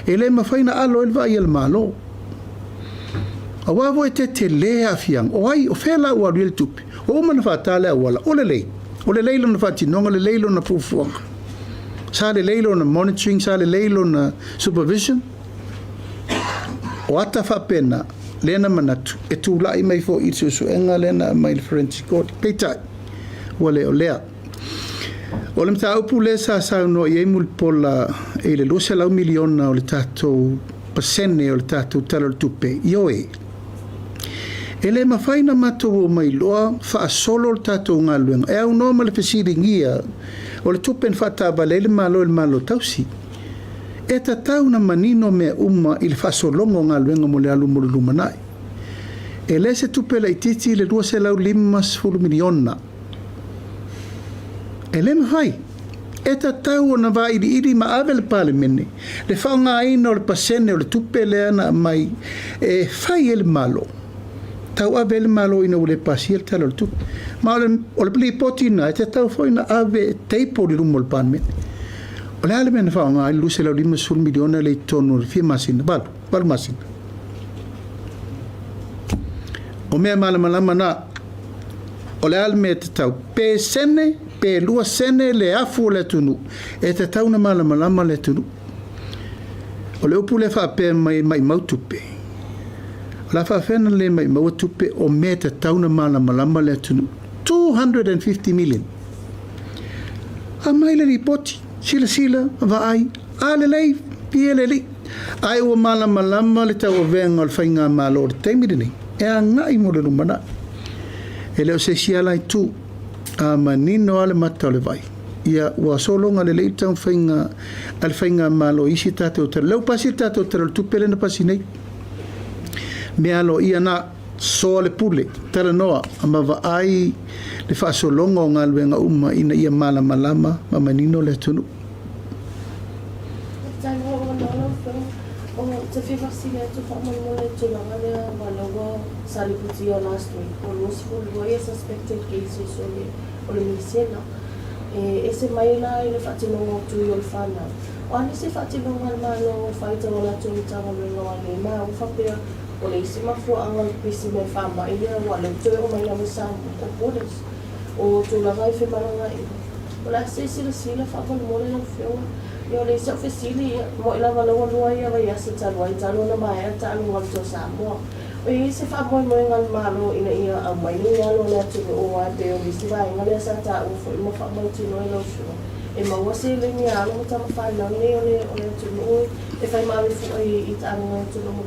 e le mawhaina alo e vai al malo. A wawo e te lea fiang, o ai, o whela ua riel tupi, o mana whatale awala, o le leilo na whatinonga, le leilo na pufuanga. Sa le leilo na monitoring, sa le leilo na supervision, o ata whapena, lena manatu, e tūlai mai fo i susu enga lena mai le forensic audit. Peitai, ua leo lea. O le mta upu le sa no i mul pola e le lo se lau miliona o le tatou pasene o le tatou tala le tupe. Io e. E le mawhaina matou o mai loa wha solo le tatou ngā luenga. E au no ma le pesiringia o le tupe n whataba le malo tausi. E ta tau na manino mea uma i le wha solongo ngā luenga mo le alu mo le lumanai. E le se tupe la ititi le 2.5 miliona. E le mawhai. E ta tau o na wa iri ma ave le pale mene. Le whao ngā ina o le pasene o le tupe le ana mai. E whai e le malo. Tau ave le malo ina ule pasi el tala o le tupe. Ma o le pili poti na, e te tau fo ina ave teipo li rumo le pan mene. O le ale mena whao ngā ilu se lau 5 miliona le tonu le fia masina. Balu masina. O mea malama na, o le ale mea te tau. Pe sene, pe lua sene le afu o le tunu. E te tau na malama le tunu. O le upu le wha pe mai mautupe. La whawhena le mai mautupe o mea te tau na malama le tunu. 250 million. A mai le ripoti. Sila, vaai. A le lei, pia le li. Ai ua malama le tau o venga o le whainga malo o le teimiri nei. E a ngai mo le lumana. E leo se sialai tu a manino ale mata o le vai. Ia ua solonga le lei tau whainga al whainga malo isi tātou tera. Leu pasi tātou tera le tupele na pasi nei. Me alo ia na so le pule tera noa ama vaai le whaasolonga o ngā luenga uma ina ia malama ma manino le tunu. O te whiwasi lea tu whamano le tulanga lea walawa saliputi o last week. O losful lawyer suspected cases o le Misena. E se maila i le whatinonga tui o le whanau. O ane se whatinonga malo whaita o la tuitanga renga o le maa o whapea o le isi mafro anga pisi me whama i lea wale tue o mai na misamu o borders. O tulanga i whimaranga i. O la se sila whamano mole o whionga. Yo le sa ofisili mo ila walawa lua ia wa yasa talwa i talo na mai ta anu ngal to Samoa. O i se fa mo ngal malo ina ia a mai ni alo na tu o wa te o bisi vai ngal sa ta o fo mo fa mo ti no ilo sho. E ma wa se le ni alo ta ma fa na ni o le tu no e fa ma fu i ta anu tu no mo.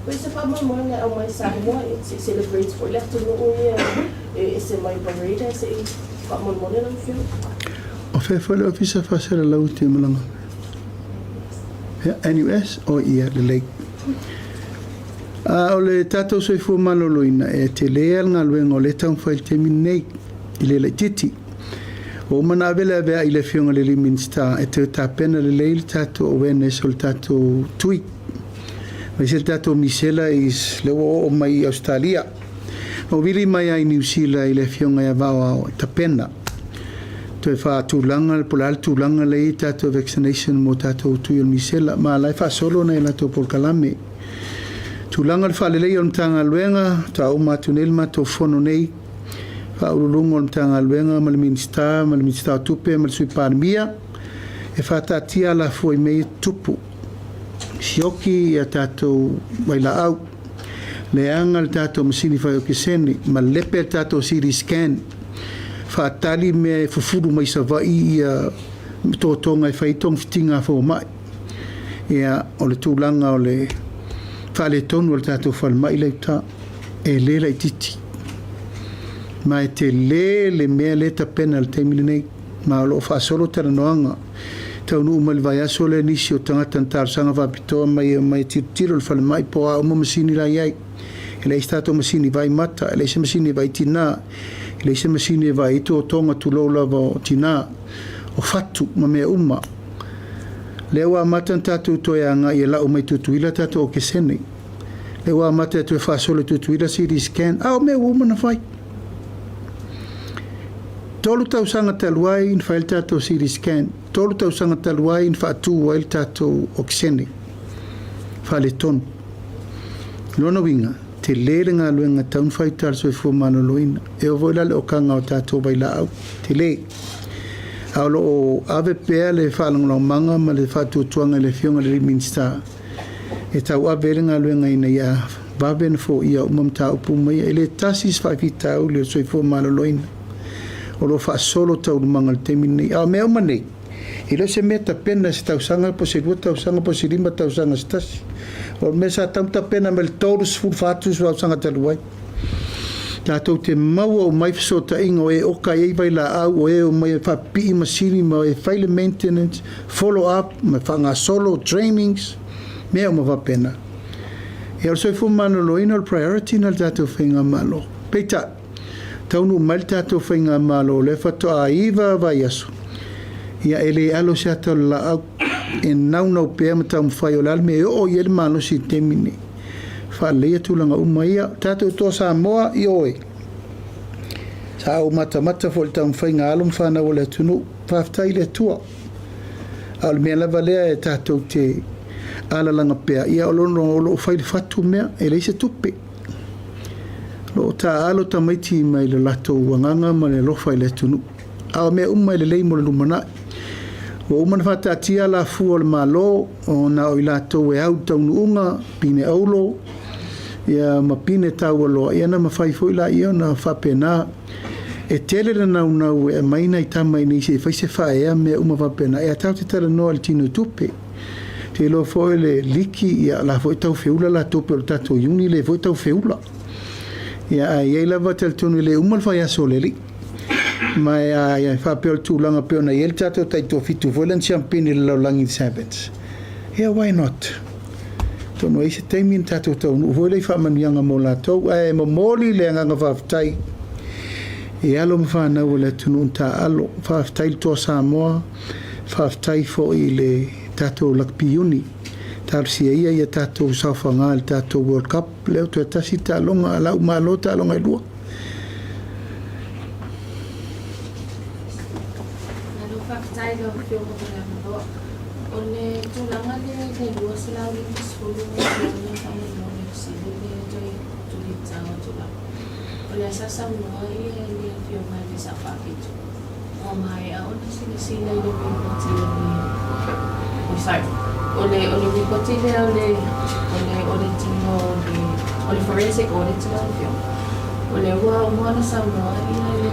O se fa mo ngal o mai Samoa it celebrates for left to no ia e se mai parade se fa mo mo le no fu. O whewhale o fisa whasera lau te malanga. NUS o ia le lei. O le tātou soifua maloloina e te lea ngā luenga o le tau whail te minei i le le titi. O mana vele a vea i le whionga le Minister e te tāpena le lei le tātou awareness o le tātou tui. Mai se le tātou misela i le o mai Australia. O vili mai ai New Zealand i le whionga ia vau o tāpena. Toe wha tūlanga, pola tūlanga lei tātou vaccination mo tātou tui o misela, ma lai wha solo nei lato por kalame. Tūlanga le wha lelei o mtanga luenga, ta o matu nel mato fono nei, wha urulunga o mtanga luenga, ma le minista o tupe, ma le sui pārmia, e wha tātia la fua i mei tupu. Sioki ia tātou waila au, le anga le tātou masini whai o kiseni, ma lepe tātou siri scan, whaatali me fufuru mai sa vai ia tōtonga i whaitong fitinga fo mai. Ia o le tūlanga o le whale tonu o le tātou whalmai lei tā e le lai titi. Ma e te le mea le ta pena le teimile nei ma o lo whaasolo tera noanga. Tau nu umali vai aso le nisi o tangata ntarasanga whapitoa mai tiro le whalmai po a uma masini lai ai. E le tātou masini vai mata, e le se masini vai tina. Le se masini vai ito o tonga tulola wa tina o fatu ma mea uma. Le wa matan tatu toyanga i la o mai tutuila tatu o kesene. Le wa mata tu fasole tutuila siri scan. A o mea uma na fai. Tolu tau sanga taluai in fail tatu siri scan. Tolu tau sanga taluai in fatu wail tatu o kesene. Fale ton. Lono winga. Te lere ngā luenga taun whaitar soi fua mano loina. E o voila le o kanga o tātou bai la au. Te le. Aolo o ave pēa le whaalangula o manga ma le whātua tuanga le whionga le Minister. E tau ave le ngā luenga ina ia vavena fo ia umam tā upu mai. E le tasis whaipitau le soi fua mano loina. o lo fa solo tau manga te mini a me o mane i le se meta pena se tau sanga po se tau sanga po se lima tau sanga stasi o me sa tamta pena mel todos fu fatus wa sanga te luai tātou te maua o mai fisota ingo e oka e vai la au o e o mai fa pi masini ma e faile maintenance follow up ma fanga solo trainings me o ma pena e o soi fu mano lo ino priority na tātou whainga malo peita taunu mal tātou whainga malo le fato a iwa vai aso ia ele alo se ata la au e naunau pēr ma tau mwhai o lalme e o iel malo si temini fa lea tulanga umaia tātou tō Samoa i oe sa au mata fo le tau mwhainga alo mwhana o le tunu whaftai le tua au le mea lava lea e tātou te ala langa pēr ia o lo whai fatu mea e leise tupe lo ta alo tamaiti mai le lato wanganga ma le lofa i le tunu au mea umai le lei mo le lumana o umana fata tia la fu o le malo o na o i lato e au taunu unga pine aulo ia ma pine tau alo ia na ma fai foi la ia na whapena e tele le nau e maina i tamai ni se fai se fai ea mea uma whapena e a tau te tala no al tino tupe te lo foi le liki ia la foi tau feula la tupe o le tato iuni le foi tau feula ia ia lava tel tonu le umal fa ya soleli mai ia fa pel tu langa pe na el tato tai to fitu volen champagne le langi sevens ia why not to no ise temin tato to no vole fa man yanga mola to e mo moli le nga fa tai e alo fa na wala tunu ta alo fa tai to Samoa fa tai fo ile tato lakpiuni tarsia ia tato safangal tato World Cup leo to tasita longa la malota longa lua nalo faktai lo fio mo na ole tu langa le lua sila le sulu le famo no le sile le joy tu li tsao tu la ole sasa mo ia le fio mai le safakitu o mai a ona sila le ti o sai ole ripotile ole tino ole forensic audit la fio ole wa umana sa mo ina le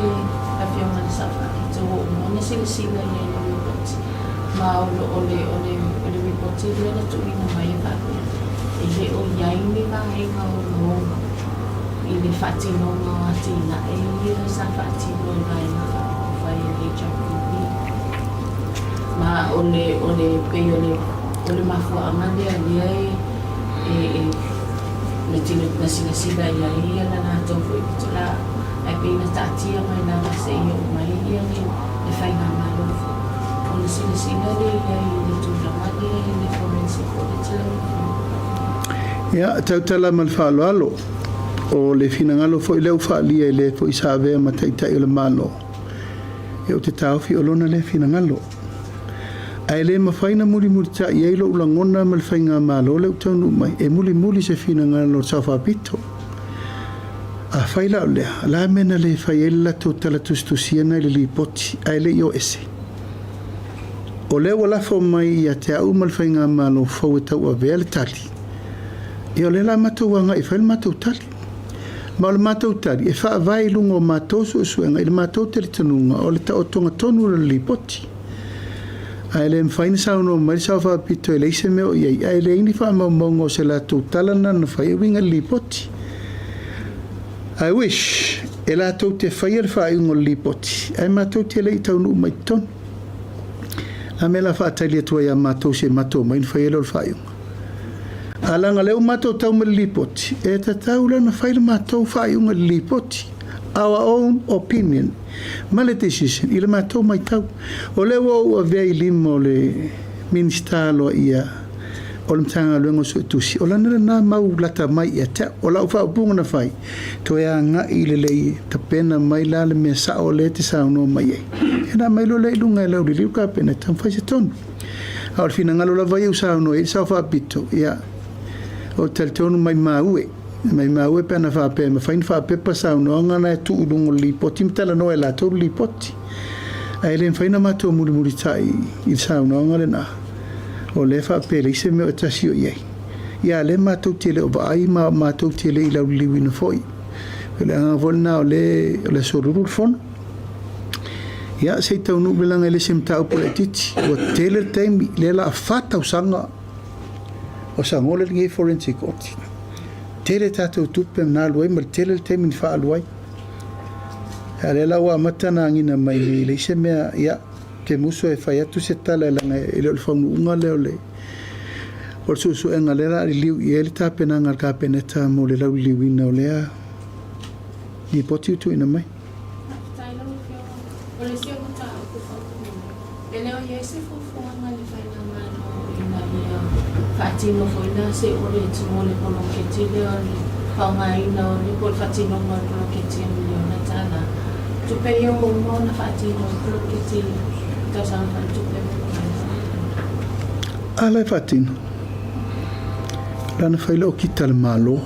la fio man sa fa to umana sila le report ma ole ripotile na tu ina mai fa ile o yaini va henga o ile fatino ma atina ile sa fatino na ina fa ile HRPP ma ole pe ole mafua amande ali le tino na sila ia na to foi tula ai pe na tatia mai na se io mai ia ni le fai na malo ole sila le ia tu la mali le forensic audit ia tautala mal falo o le finangalo foi leu fa lia le foi save ma tai le malo e o te tau fi olona le finangalo ai le mafaina muli ta ia lo ulangona mal fainga malo le tonu mai e muli se finangalo safa pito a faila le la mena le faila totala tustusiana le lipoti ai le yo ese o le wala fo mai ia te au mal fainga malo fo tau a vel tali e le la matuanga e fail matutali ma le matutali e fa vai lungo matoso suenga il matutali tanunga o le ta otonga tonu le lipoti ai le mfaina sa no mai sa fa pito e leise me o ia ai le ini fa mongo se la tutalana na fa winga lipoti I wish e la to te fair fa un lipoti ai mato te le tau mai ton a me la fa tali to ya mato se mato mai fa yelo fa un ala nga le mato tau me lipoti e ta taula na fa mato fa un lipoti our own opinion male decision il mato mai tau o le wo vei limo le ministalo ia o le tanga luengo so tusi o lana na mau lata mai ia te o lau wha upunga na whai to ea nga i le lei ta pena mai la le mea sa o le te sa no mai e e na mai lo le lunga e lau li liu ka pena tam whai se tonu a o fina ngalo la vai u sa no e sa wha pito ia o tel tonu mai maue pena wha pe ma whain wha pepa sa no ngana e tu ulungo li poti mtala no e la tolu li poti a ele whaina mato muri tai i sa no ngale na o le fa pele se me tasio ye ya le matou tele o ai ma matou tele i lau liwi na foi le anga volna o le soruru fon Ia sei taunu belanga le sem tau pole titi. O tele taimi le la fata usanga. O sa ngole ngi forensic audit. Tele tatou tupe na luai ma tele taimi ni fa luai. Ale la wa matana ngina mai le se mea ia ke muso e fai atu se tala langa ele o fonu unga le ole. O su enga le la liu i ele tape na ngar ka peneta mo le lau liwina o lea. Ni poti tu ina mai. Fatino foi na se ore timole polo che ti le fangai na ni pol fatino mo polo che ti miliona tana tu pe io mo na fatino polo che ti da san fa tu pe ala fatino lana fai lo kita le malo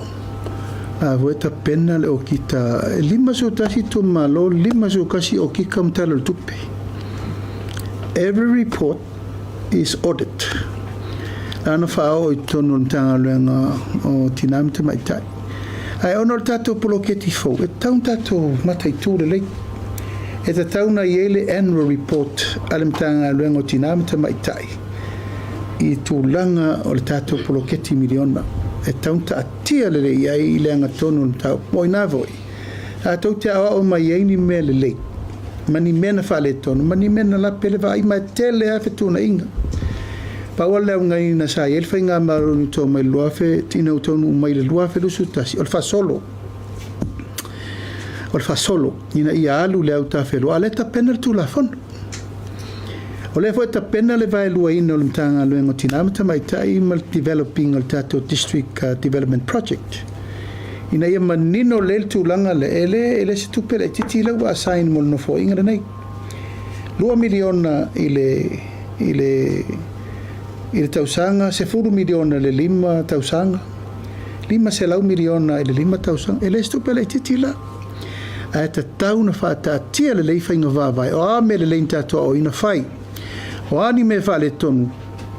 a vueta pena le o kita lima so tasi tu malo lima so kasi o kikam talo tupe. Every report is audit. Ana fao I tonu tanga luenga o tinam te maitai. Ai ono tato poloketi fo. E taun tato matai tu le lei. E ta tauna yele annual report alem tanga luenga o tinam te maitai. I tu langa o le tato poloketi miliona. E taun ta atia le lei ai leanga tonu tau. Moi na voi. A tau te awa o mai eini me le lei. Mani mena fale tonu. Mani mena la pele va i mai tele a fetuna inga. Pawala ngai na sa el fainga maru ni to mai luafe tina utonu mai le luafe lu sutasi ol fa solo ina ia alu le auta felo aleta penal tu la fon ole foi ta penal le vai lua ino le tanga le ngotina mata mai tai mal developing al tato district development project ina ia manino le tu langa le ele se tu pele titi la wa sign mol no fo inga nei 2 miliona ile tausanga se furu miliona le 5 tausanga 5 se lau miliona ile 5 tausanga ele stupele titila a ta tauna fa ta tia le leifa inga vai o a me le lenta to o ina fai o ani me fale tonu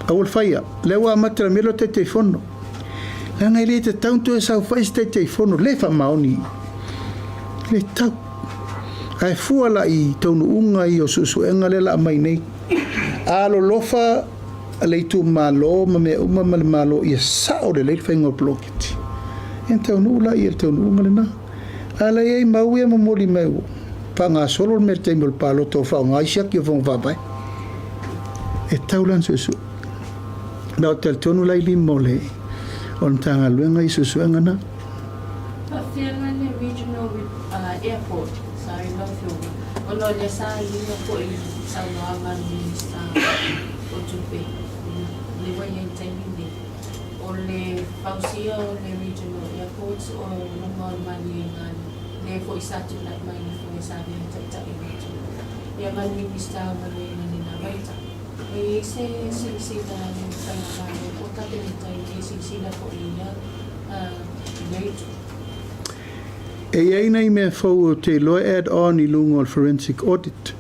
awol faia le wa matra melo te telefono la ngai le te taunto e sa fai te telefono le fa maoni le tau ai fuala I tonu unga I o susu enga le la mai nei alo lofa le tu malo me uma mal malo ia sao le le fengo blocket então nula ia teu nunga na ala ei mau ia mamoli meu panga solo me temol palo to fa ngai sia que vão vai e taulan susu na tel tonu lai limole on tanga luenga susu ngana Fiona regional airport sai no fio ono le sai no foi sao no amanista o tupe le voy a entender o le pausia o le regional airports o normal manina le foi satu like mine foi sabe tata e a manista manina na baita e se da o tapeta e se da poia e ai nei me fo te lo add on I lungo al forensic audit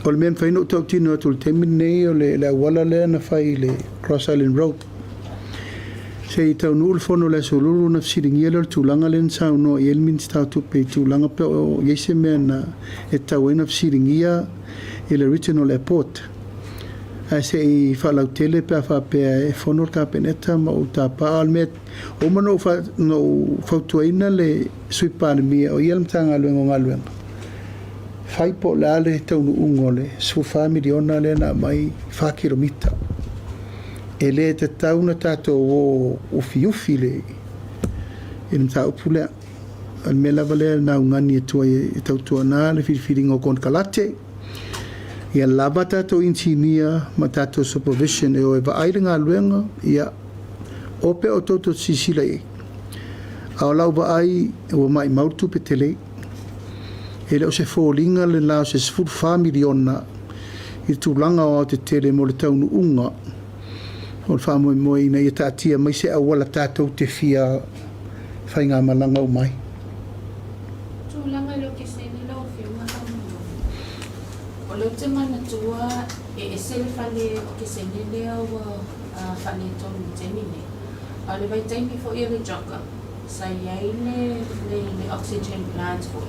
ol men fai no tau tino atul temine o le wala le na fai le Cross Island Road se tau nul fono le solulu na siringielo tulanga len sa no el min sta tu pe tulanga pe o yese men e tau en siringia el original airport a se I fa la tele pe fa pe fono ka peneta ma o ta pa almet o mano fa no fautuina le suipan mi o yelm tanga lo ngalwen fai po lale tau ungole su fa miliona le na mai fa kilomita ele te tau na tato o fiufi le in tau pula al mela vale na ngani tu e tau tu na le filingo kon kalate ia lava tato insinia ma tato supervision e o eva airinga luenga ia ope o toto sisila e au lau ba ai o mai mautu pe tele ele o se fōlinga le lao se sfur miliona I tūlanga o te tele mo le taunu unga o le whamoe moe ina I tātia mai se awala tātou te fia whai ngā malanga o mai tūlanga lo ke se ni lau whiu mahamu o lo te mana tua e sele whale ke se ni leo whale tonu tenine a le vai taimi fo ia le joka sa iai le oxygen plants fo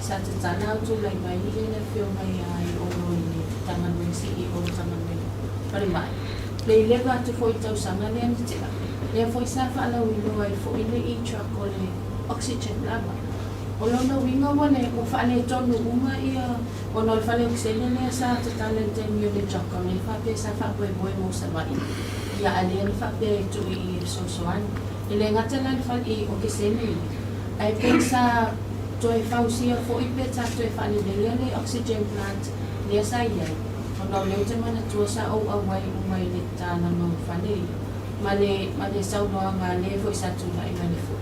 sa te tana au tu lai mai ni le fio mai ai o no ni tanga no CEO tanga no pare mai le leva tu foi tau sanga le ni te le foi sa fa la wi no ai foi le i truck o le oxygen lava o lo no winga wane o fa le tonu uma ia o no fa le oxygen le sa te tana te mi le chaka le fa pe sa fa boy mo sa vai ia ale ni fa pe tu i so soan ele ngata la fa i o ke se ni ai pensa to e fausia fo i pe ta to e fa le oxygen plant le sa ia o no le te mana tu sa o awai o mai le tana no fa le male sa no nga le fo sa tu mai male fo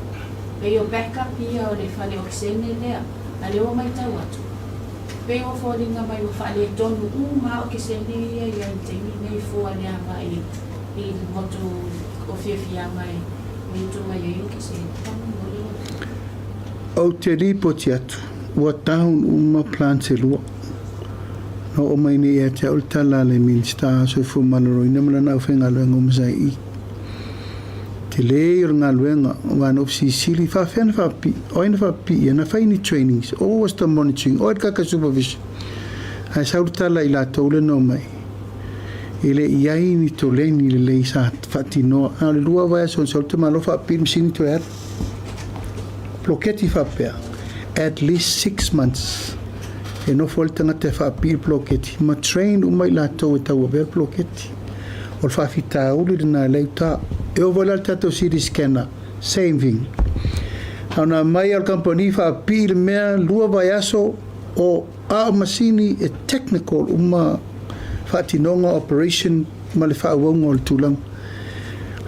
pe yo backup ia o le fa le oxygen le ale o mai tau atu pe o fo linga mai o fa le tonu uma o ke se ni ia te ni nei fo ale mai i motu o fia mai ni tu mai yo ke se o te ripo ti atu ua tahun uma plan se lua no o mai ni e te ultala le minsta so fu maloro ina mala na ofenga lo ngom sai i te le nga luenga wa no si sili fa fen fa pi o ina fa pi na fa ni trainings o was the monitoring o ka supervision ai sa ultala ila to le no mai ele iai ni to le ni le sa fatino ale lua va so te malo fa pi msin to er bloquetti fa per at least 6 months e no foltanga te fa pi bloquetti ma train o mai la to e tau ver bloquetti o fa fita o le na leita e o vola tato city scanner saving ana mai al company fa pi le me lua va yaso o a masini e technical uma fatinonga operation ma le fa wongo le tulang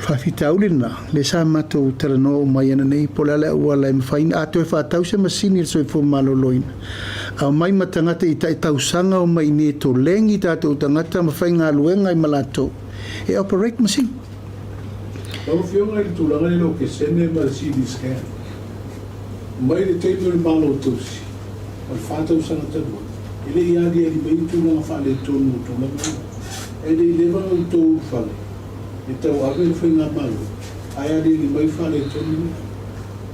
fa fitaulina le sa mato terano mai ana nei pola le wala im fain ato fa tau se masini so fo maloloina a mai matangata i tai tau sanga o mai ne to lengi tato tangata ma fainga luenga i malato e operate machine o fionga le tulanga le lo ke sene ma si discan mai le table malo tosi o fa tau sanga tatu ele ia dia di bem tu na fa le tonu tu na ele leva o to fa então a ver foi na malo aí ali ele vai falar tonu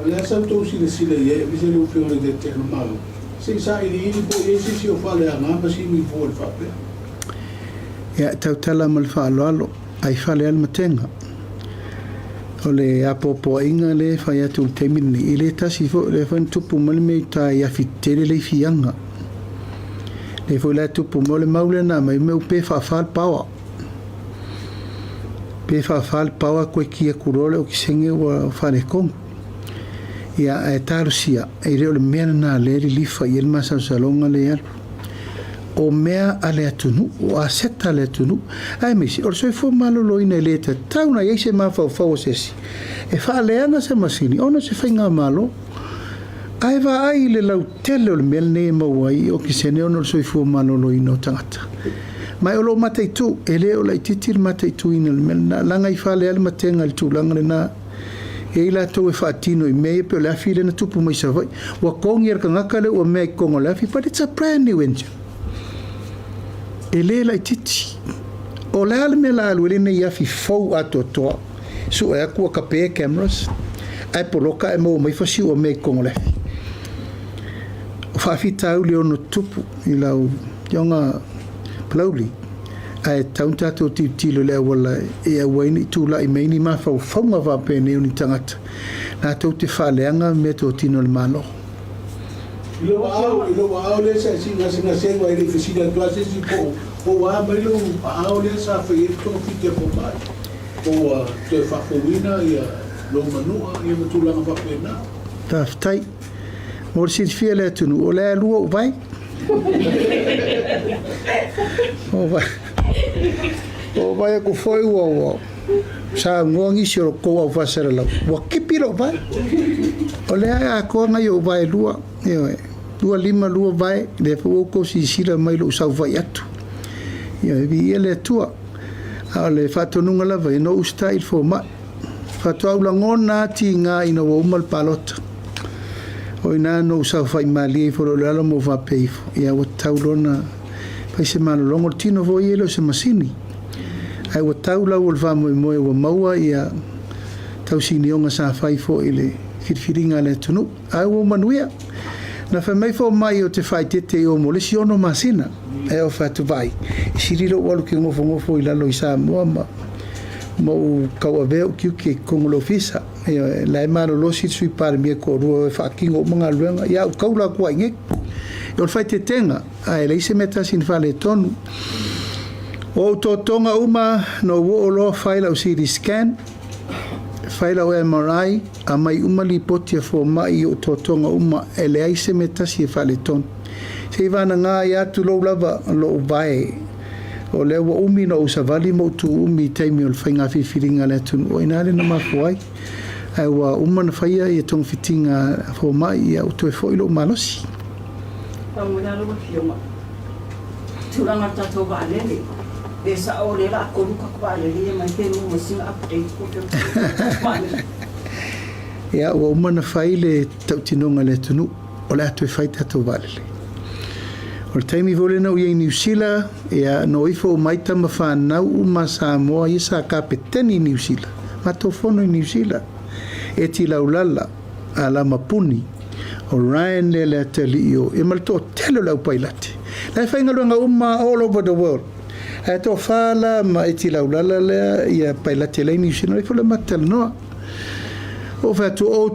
olha essa to si le sile ye vise le fio le de malo se sa ele po esse se eu falo a mapa se me for fa pe ya tautala mal fa lo ai fa le al matenga ole apopo inga le fa ya tu temini ile tasi fo le fa tupu mal me ta ya fitele le fianga le foi la tupu mo le maule na mai meu pe fa fal pawa ko ki e kurole o ki senge wa fa le kon ia e tarsia e re le mena na le li fa il ma sa salonga le al o mea ale atunu o aseta le atunu ai me si or so fo malo lo ina le ta tauna ye se ma fa se si e fa le ana se masini ona se fa nga malo ai va ai le lau tele o le mel ne mawai o ki se ne ono so fu malolo ino tangata mai o lo matei tu ele o lai titir matei tu ina le mel na langa i fale al matenga le tu langa le na e ila to e fatino i mei pe o le afi le na tupu mai sa vai wa kongi er ka ngaka le o mei kongo le afi but it's a brand new engine ele lai titi o le al me la alu ele ne i afi fau ato toa su e akua ka pe cameras ai poloka e mo mai fasi o mei kongo le afi fa fita u le ono tupu i lau yonga plauli ai taunta to tilo le wala e waini tu la i meini ma fa fonga va pe ne uni tangata na to te fa leanga me to tino le malo ilo wa le sa si na se wa ile fisika classe si po wa mai lo a le sa fa i to fite po mai po te fa fuina ia lo manua ia tu la fa pe na taftai mor si fia le tunu o le lua vai o vai ko foi o sa ngongi si ko wa fasera la wa kipiro vai o le a ko nga yo vai lua yo lua lima lua vai le fo ko si sira mai lo sa vai atu yo vi ele tua a le fato nunga la vai no style fo ma fato au la ngona ti nga ina wo mal palot o ina no sa fai mali fo lo la mo va pe ia o taulona pa se malo longo tino vo ielo se masini ai o taula o va mo o maua ia tau sini onga sa fai fo ile firfiringa le tunu ai o manuia Na fa mai fo mai o te fai te o mo le si ono masina. E o fa tu vai. Sirilo walu ki ngofo i lalo i Samoa ma o kaua veo ki ke kongolo fisa. La e maro lo si sui pare mia ko rua e whaakingo mga luenga. Ia o kaula kua inge. E o fai te tenga. A le ise meta sin fale tonu. O to tonga uma no wo o loa whaila o CT scan. Whaila o MRI. A mai uma li potia fo mai o to tonga uma e le ise meta si fale tonu. Se ivana ngā ia tu lau lava lo vai. O leo wa umi no usavali mo tu umi teimi o le whainga whiwhiringa le tunu. O inale na mafuai. Ai wa umana whaia i tong fitinga fo mai ia o toe fo ilo malosi. Pamuna lo fioma. Turanga tato valele. E sa o le la koruka valele mai tenu mo singa update ko te. Ia wa umana whaile tautinonga le tunu. O le atu e whai tato valele. O le taimi vole nau i New Zealand, ia no ifo o maita ma whanau uma Samoa i sa kapeteni New Zealand. Ma tofono i New Zealand. E ti laulala a la mapuni o Ryan le atali i o e malto telo lau pailati. Lai whainga luanga uma all over the world. E to whala ma e ti laulala lea i a pailati le New Zealand. Ifo le matala noa. O fatu o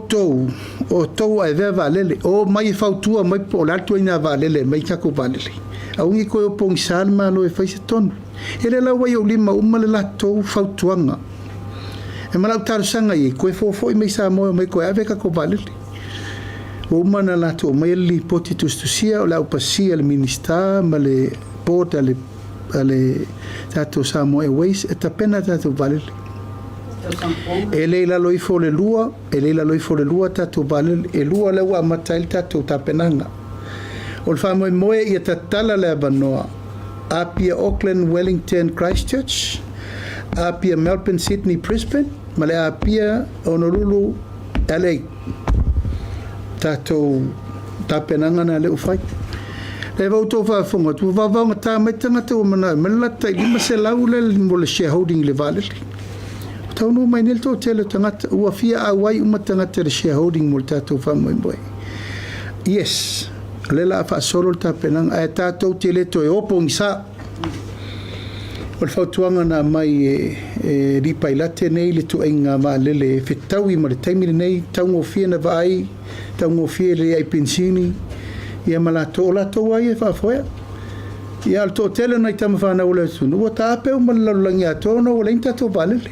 tou ai vea valele o mai fautua mai po latu ina valele mai kako valele aungi ko o pong salma no e faise ton ele la wai o lima uma le lato fautuanga e mala tar sanga i ko fo i mai sa mo mai ko ave kako valele o uma na lato mai li potitus tu sia o la pasia le minista male port ale tato sa mo e weis e tapena tato valele e leila loifo le lua tatu vale e lua le wa matail tatu tapenanga o le wha moe i tatala le abanoa apia Auckland, Wellington, Christchurch apia Melbourne, Sydney, Brisbane ma le apia Honolulu, LA tatu tapenanga na le ufai le vauto fa fonga tu vavanga ta metanga tu mana melata i lima se laule mo le shareholding le vale tau no mai nel to tele tangata ua fia awai uma tangata le shareholding mo tatou whamoe. Yes, lela fa solo ta penang ai tatou tele to e opo ngisa. O le whautuanga na mai e ripailate nei le tu inga ma lele fitaui ma le taimile nei taungo fia na vai, taungo fia le ai pensini, ia malato o lato wai e whafoea. Ia alto tele na i tamawhana ule tunu, ua ta apeo ma lalulangi atono o le intato valele.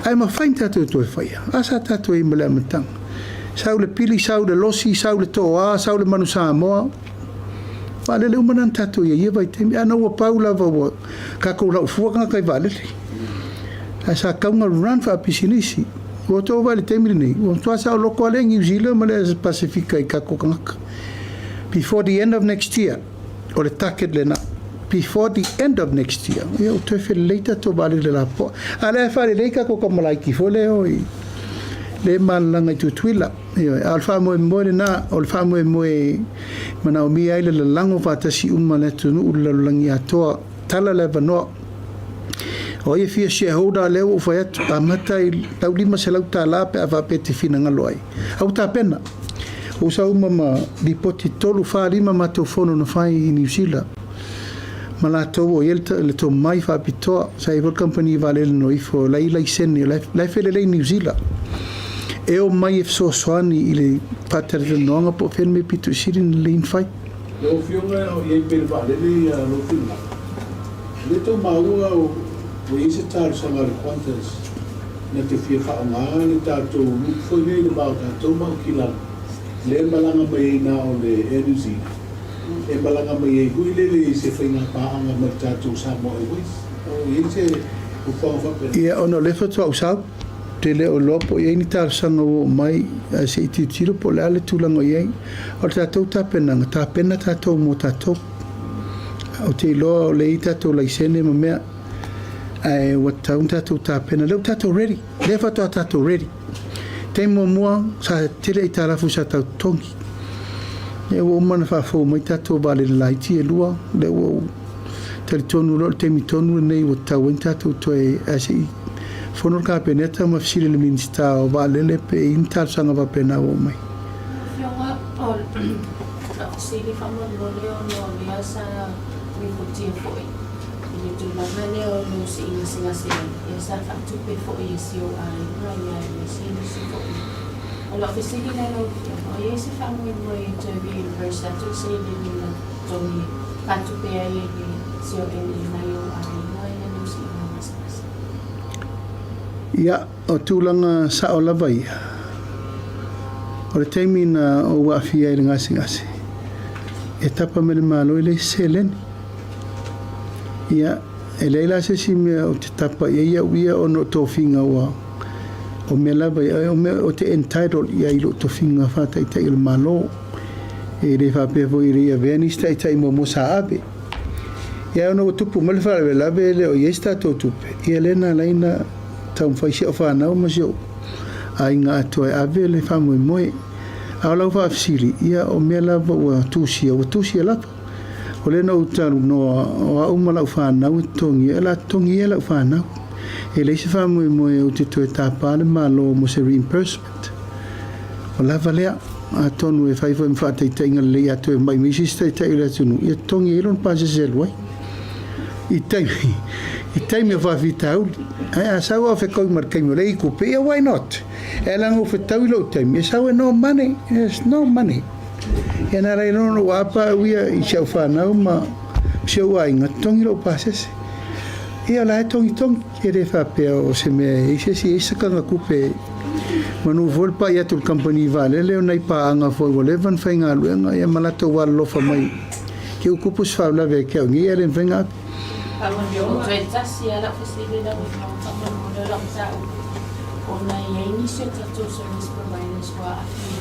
Ai ma fain tatou toe whaia. Asa tatou i mele amatanga. Sau le pili, sau le losi, sau le toa, sau le manu Samoa. Valele umanan tatou ia ia vai temi. Ana ua paula wa kako lau fuanga kai valele. Asa kaunga run fa pisinisi. Ua toa vale temi nei. Ua toa sa o loko ale New Zealand ma le Pasifika i kako kangaka. Before the end of next year. O le taket le na. Before the end of next year. Ia o toe whele leita to vale le lapo. Ale e whare leika ko ka malaiki fole oi. Le malanga i tutuila. Ia alfa moe moe na. O alfa moe moe mana o mi aile le lango fatasi uma le tunu ula langi atoa. Tala le vanoa. O ia fia shareholder leo o whai atu. A mata i tau lima se lau ta lape a vapete fina ngalo ai. Au ta pena. O sa uma ma lipoti tolu wha lima ma tau fono na whai i New Zealand. Ma la tau o yelta le tau mai whapitoa sa Evil Company valele no ifo lai sene lai whele New Zealand e o mai e so soani i le patare noanga po when me pitu siri na le infai Leo fionga o iei pere valele a lo fina le tau maua o ise taru sanga le Qantas na te fia whaonga le tatou lukfoi nei le bao tatou mau kilana le malanga mai na o le New Zealand e balanga mai e hui lele se whainga paanga mai tātou Samoa e wais. O i se upanga whapena. Ia ono le whatua usau, te leo lopo i eini tārsanga o mai se i tiro po le ale tūlanga i ei. O tātou tāpenanga, tāpena tātou mo tātou. O te loa o le i tātou laisene ma mea. Ai wa taun tātou tāpena, leo tātou ready. Le whatua tātou ready. Te mua sa tira i tārafu sa tau tongi. E o mana whawhau mai tātou vale le laiti e lua, le o tari tonu lo, temi tonu nei o tau en tātou toe ase i whanor ka peneta ma fisire le minista o vale le pe in tārsanga wa pena o mai. Fionga, sili whamolua leo no mea sa mi putia foi. Ini tu langa leo no si ina singa singa. Ia sa whatupe foi e si o ai. Nga ia e sili si foi. Ala ofisili na no kia. O ia se whamoi mo e Turvey University. Atu se ili nina tongi whatupe ai e si o ili na i o ai. Nga ia no si ina masasa. Ia, o tūlanga sa o lava ia. O le teimi na o waafia i le ngasi. E tapa me le malo i le seleni. Ia, e leila se si mea o te tapa ia uia o no tofinga ua. O me lava ia, o te entitled ia i lo tofinga whata i te il malo. E le whapevo i rea venista i tai mo sa abe. Ia ono o tupu male whare lave le o iesta to tupe. Ia lena laina tau mwhaisi o whanau masio. A inga atua e ave le whamoe moe. A lau whaafisiri, ia o mea lava ua tūsia lapa. O lena utaru noa o a uma lau whanau e tongi, e la tongi e lau whanau. E leise whamoe moe o te tue tāpale malo mo se reimbursement. O lava lea, a tonu e whaifo e mwhaataitinga le atu e mai misista i tai le tunu. Ia tongi e lon pāse selwai. I taimi o whawhita auli. A sawa o whekau markaimi o le iku pe, why not? E lango whetau i lau taimi. E sawa no money. Yes, no money. E nara i rono wapa uia i siau whanau ma siau ainga tongi lau pasese. E ala e tongi e re whapea o se mea e se si e sakanga kupe manu volpa i atul company vale leo nei pa anga foi o levan whainga luenga e malato wala lofa mai. Ke ukupus whaula ve keo ngi e ren whainga Tue tasi ala whasiri lau i mau whakamuna lau tau. O na i einisio tatou service providers wa afi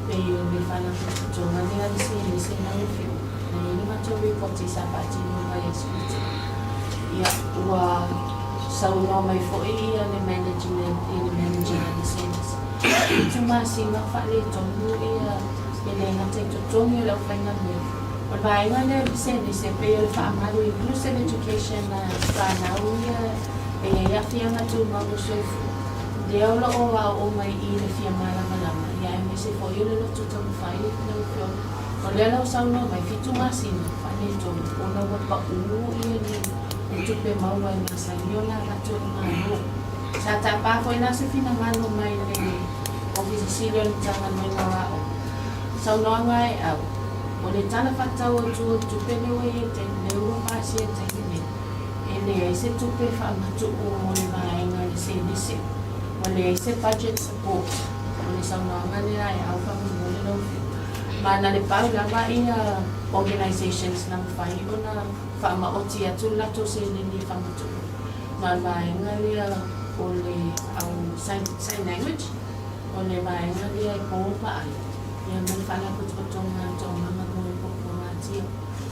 pe me whana kutonga ni alisi e nise na uwhiu. Na i ni mato repoti sa pati no mai e suiti. Ia ua sau no mai fo i le managing alisendas. I tu masi ma whale tongu e le ngate tutongi lau whainga mea. O vainga le bisene se pe o whaamaru inclusive education na whanau e ia whianga tu mamu soifu. Leo lo o wao o mai i le whia malama. Ia e me se fo i le lotu tamu whai na upio. O le lau sau no mai fitu masina whane tongu. O na wapa uu i ni tupe maua i masani o la ratu i manu. Sa ta pako i nasa fina manu mai le ofisi silio ni tanga mai na wao. Sau noa ngai au. O le tala whatau o tupe lewe e te leuro pasi e te hine. E le se tupe whamatu o le vaenga le se nisi. O le se budget support. O le saunaanga le ai au whamu o le lauwhi. Mana le pau lama i organisations na mwhai o na whama oti atu lato se le ni whamatu. Ma vaenga le o le au sign language. O le vaenga le ai pō pa ai. Ia mai whala kutukotonga tonga mangoi poko ngātia.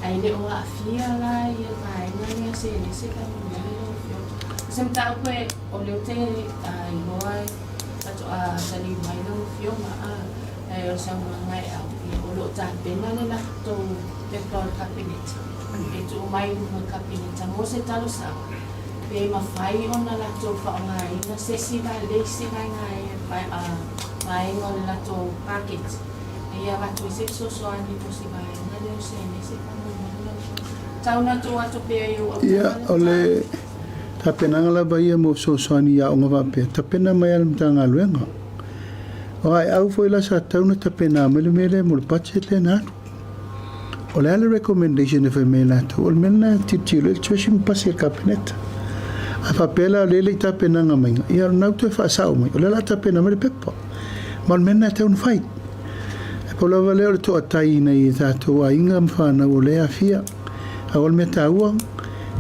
Ai le o a fia la ia vaenga ia se nisi ka muna le o fio. Sem tau koe o leo te i loa tato a tali mai le o fio ma a o sa ngai au. O lo ta pena le la to te tol kabineta. E tu mai mo kabineta mo se talo sa. Pe ma whai o na la to whaongai na se si vai le si vai ngai vai ngol la to packet. Ia watu i se sosoani po si vai na leo se nisi ka muna. Tau na tu atu pia i o au. ia o le tapenanga lava ia mo sosoani ia o ngā wapea tapena mai alam tanga luenga o ai au foi la sa tau na tapena mele mo le budget le natu o le ala recommendation e whai me natu o le mena titilo il tuashi mpasi e kabineta a whapela o lele i tapenanga mai ia nau tu e whaasau mai o le la tapena mele pepa ma o le mena tau na whai po lava leo le toa tai nei tātou a inga mwhana o lea fia. A ol mea tāua,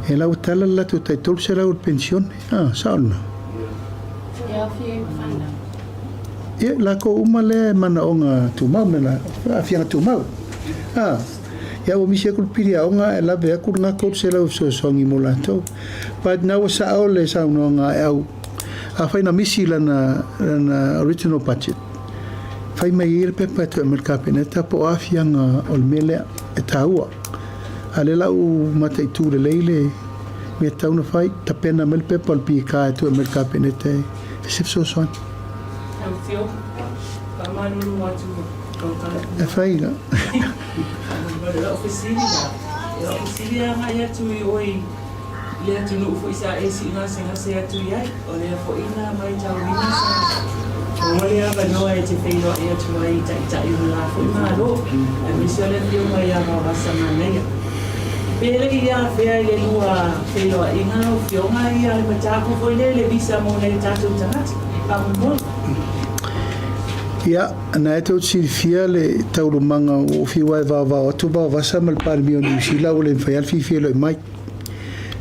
e lau tala latu tai tolu se lau pensione. Sauna. Ia fia i mwhana. Ia, lako uma lea mana onga tūmau, mena a fianga tūmau. Ia o misi akul piri a onga e lawe akul ngā kod se lau songi mo lātou. But nau sa au le sauna onga e au. A whaina misi lana original budget. Fai mai i le pepa e tu e merkapineta po afianga o le mele e tāua. A le lau mata i tūre leile me tauna fai tapena me le pepa o le pika e tu e merkapineta e sef sosoan. Tau teo, ka maruru atu E whainga. La ofisini nga ia tu i oi lea tu nuu fo isa e si nga se atu iai o lea fo ina mai tau ina sa o lea vanoa e te whaino e atu ai ta i hula fo i mahalo e misi o lea pio mai a mawasa maneia pere i a whea i le lua whaino a inga o whionga i a le mataku fo i le visa mo nei tātou tangata i pamumoi. Ia, na e tau tiri fia le taurumanga o whiwa e wawao atu wawasa mal parmi o New Zealand o le mwhai alfi fia loi mai.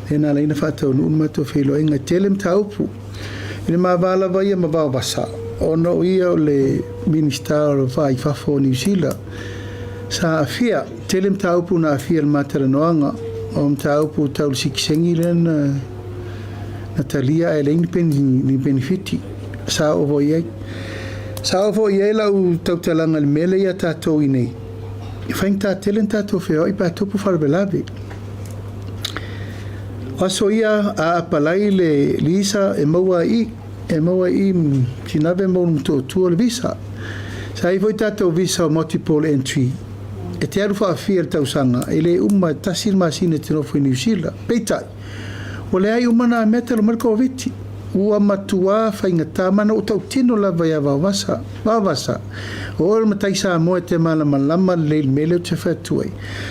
E nā leina whātau nu mato whilo inga telem taupu. E le mawala vai a mawawasa. O no ia o le minister o whai whafo o New Zealand. Sa a fia, telem taupu na a fia le matara noanga. O mtaupu tau sikisengi le na talia e le ni benefiti. Sa o voi ei. Sa fo ia lau tautalanga le mele ia tātou i nei. I whaing tā telen tātou whio i pā tupu wharabelawe. Aso ia a apalai le lisa e maua i sinawe mau mto tua le visa. Sa i voi tātou visa o multiple entry. E te aru whaafia le tausanga e le tasir masine te nofu i New Zealand. Peitai. O le ai umana a meta lo marko o viti. Ua matua whainga tāmana o tau tino lava ia wawasa. O ora matai sa moe te malama le mele o te whatuai.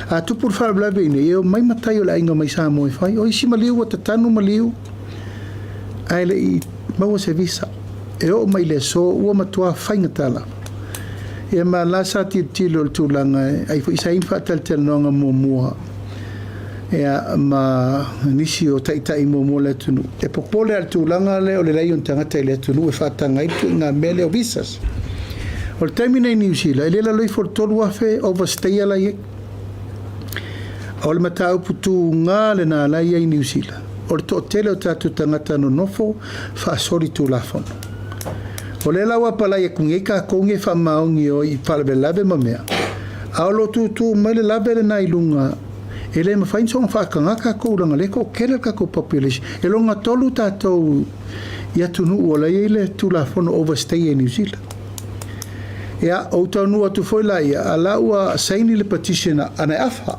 A tupur wharablawe ine, eo mai matai o le ainga mai sa moe whai. O isi maliu o te tanu maliu. Ai le i maua se visa. E o mai le so ua matua whainga tala. E ma la sa tilo le tūlanga ai fu isa infa tal nonga mua. Ea ma nisi o taitai mo le tunu. E popole al tūlanga le o le lai on tangata le tunu e whatanga i tu ngā mele o visas. O le taimina i New Zealand, e lela loi for tolu afe overstay ala i. O le matau putu ngā le nā lai i New Zealand. O le to tele o tātu tangata no nofo, whaasori tū lafono. O le lawa pala i kunge ka konge wha maongi o i palawe lawe mamea. Aolo tū mai le lawe le nā ilunga. E le mawhain songa whakanga ka kouranga le ko kere ka ko population. E longa tolu tātou i atunu ua lai le tūlafono overstay e New Zealand. Ea, o tau nua tu foi lai, a la ua saini le petitiona ana afa.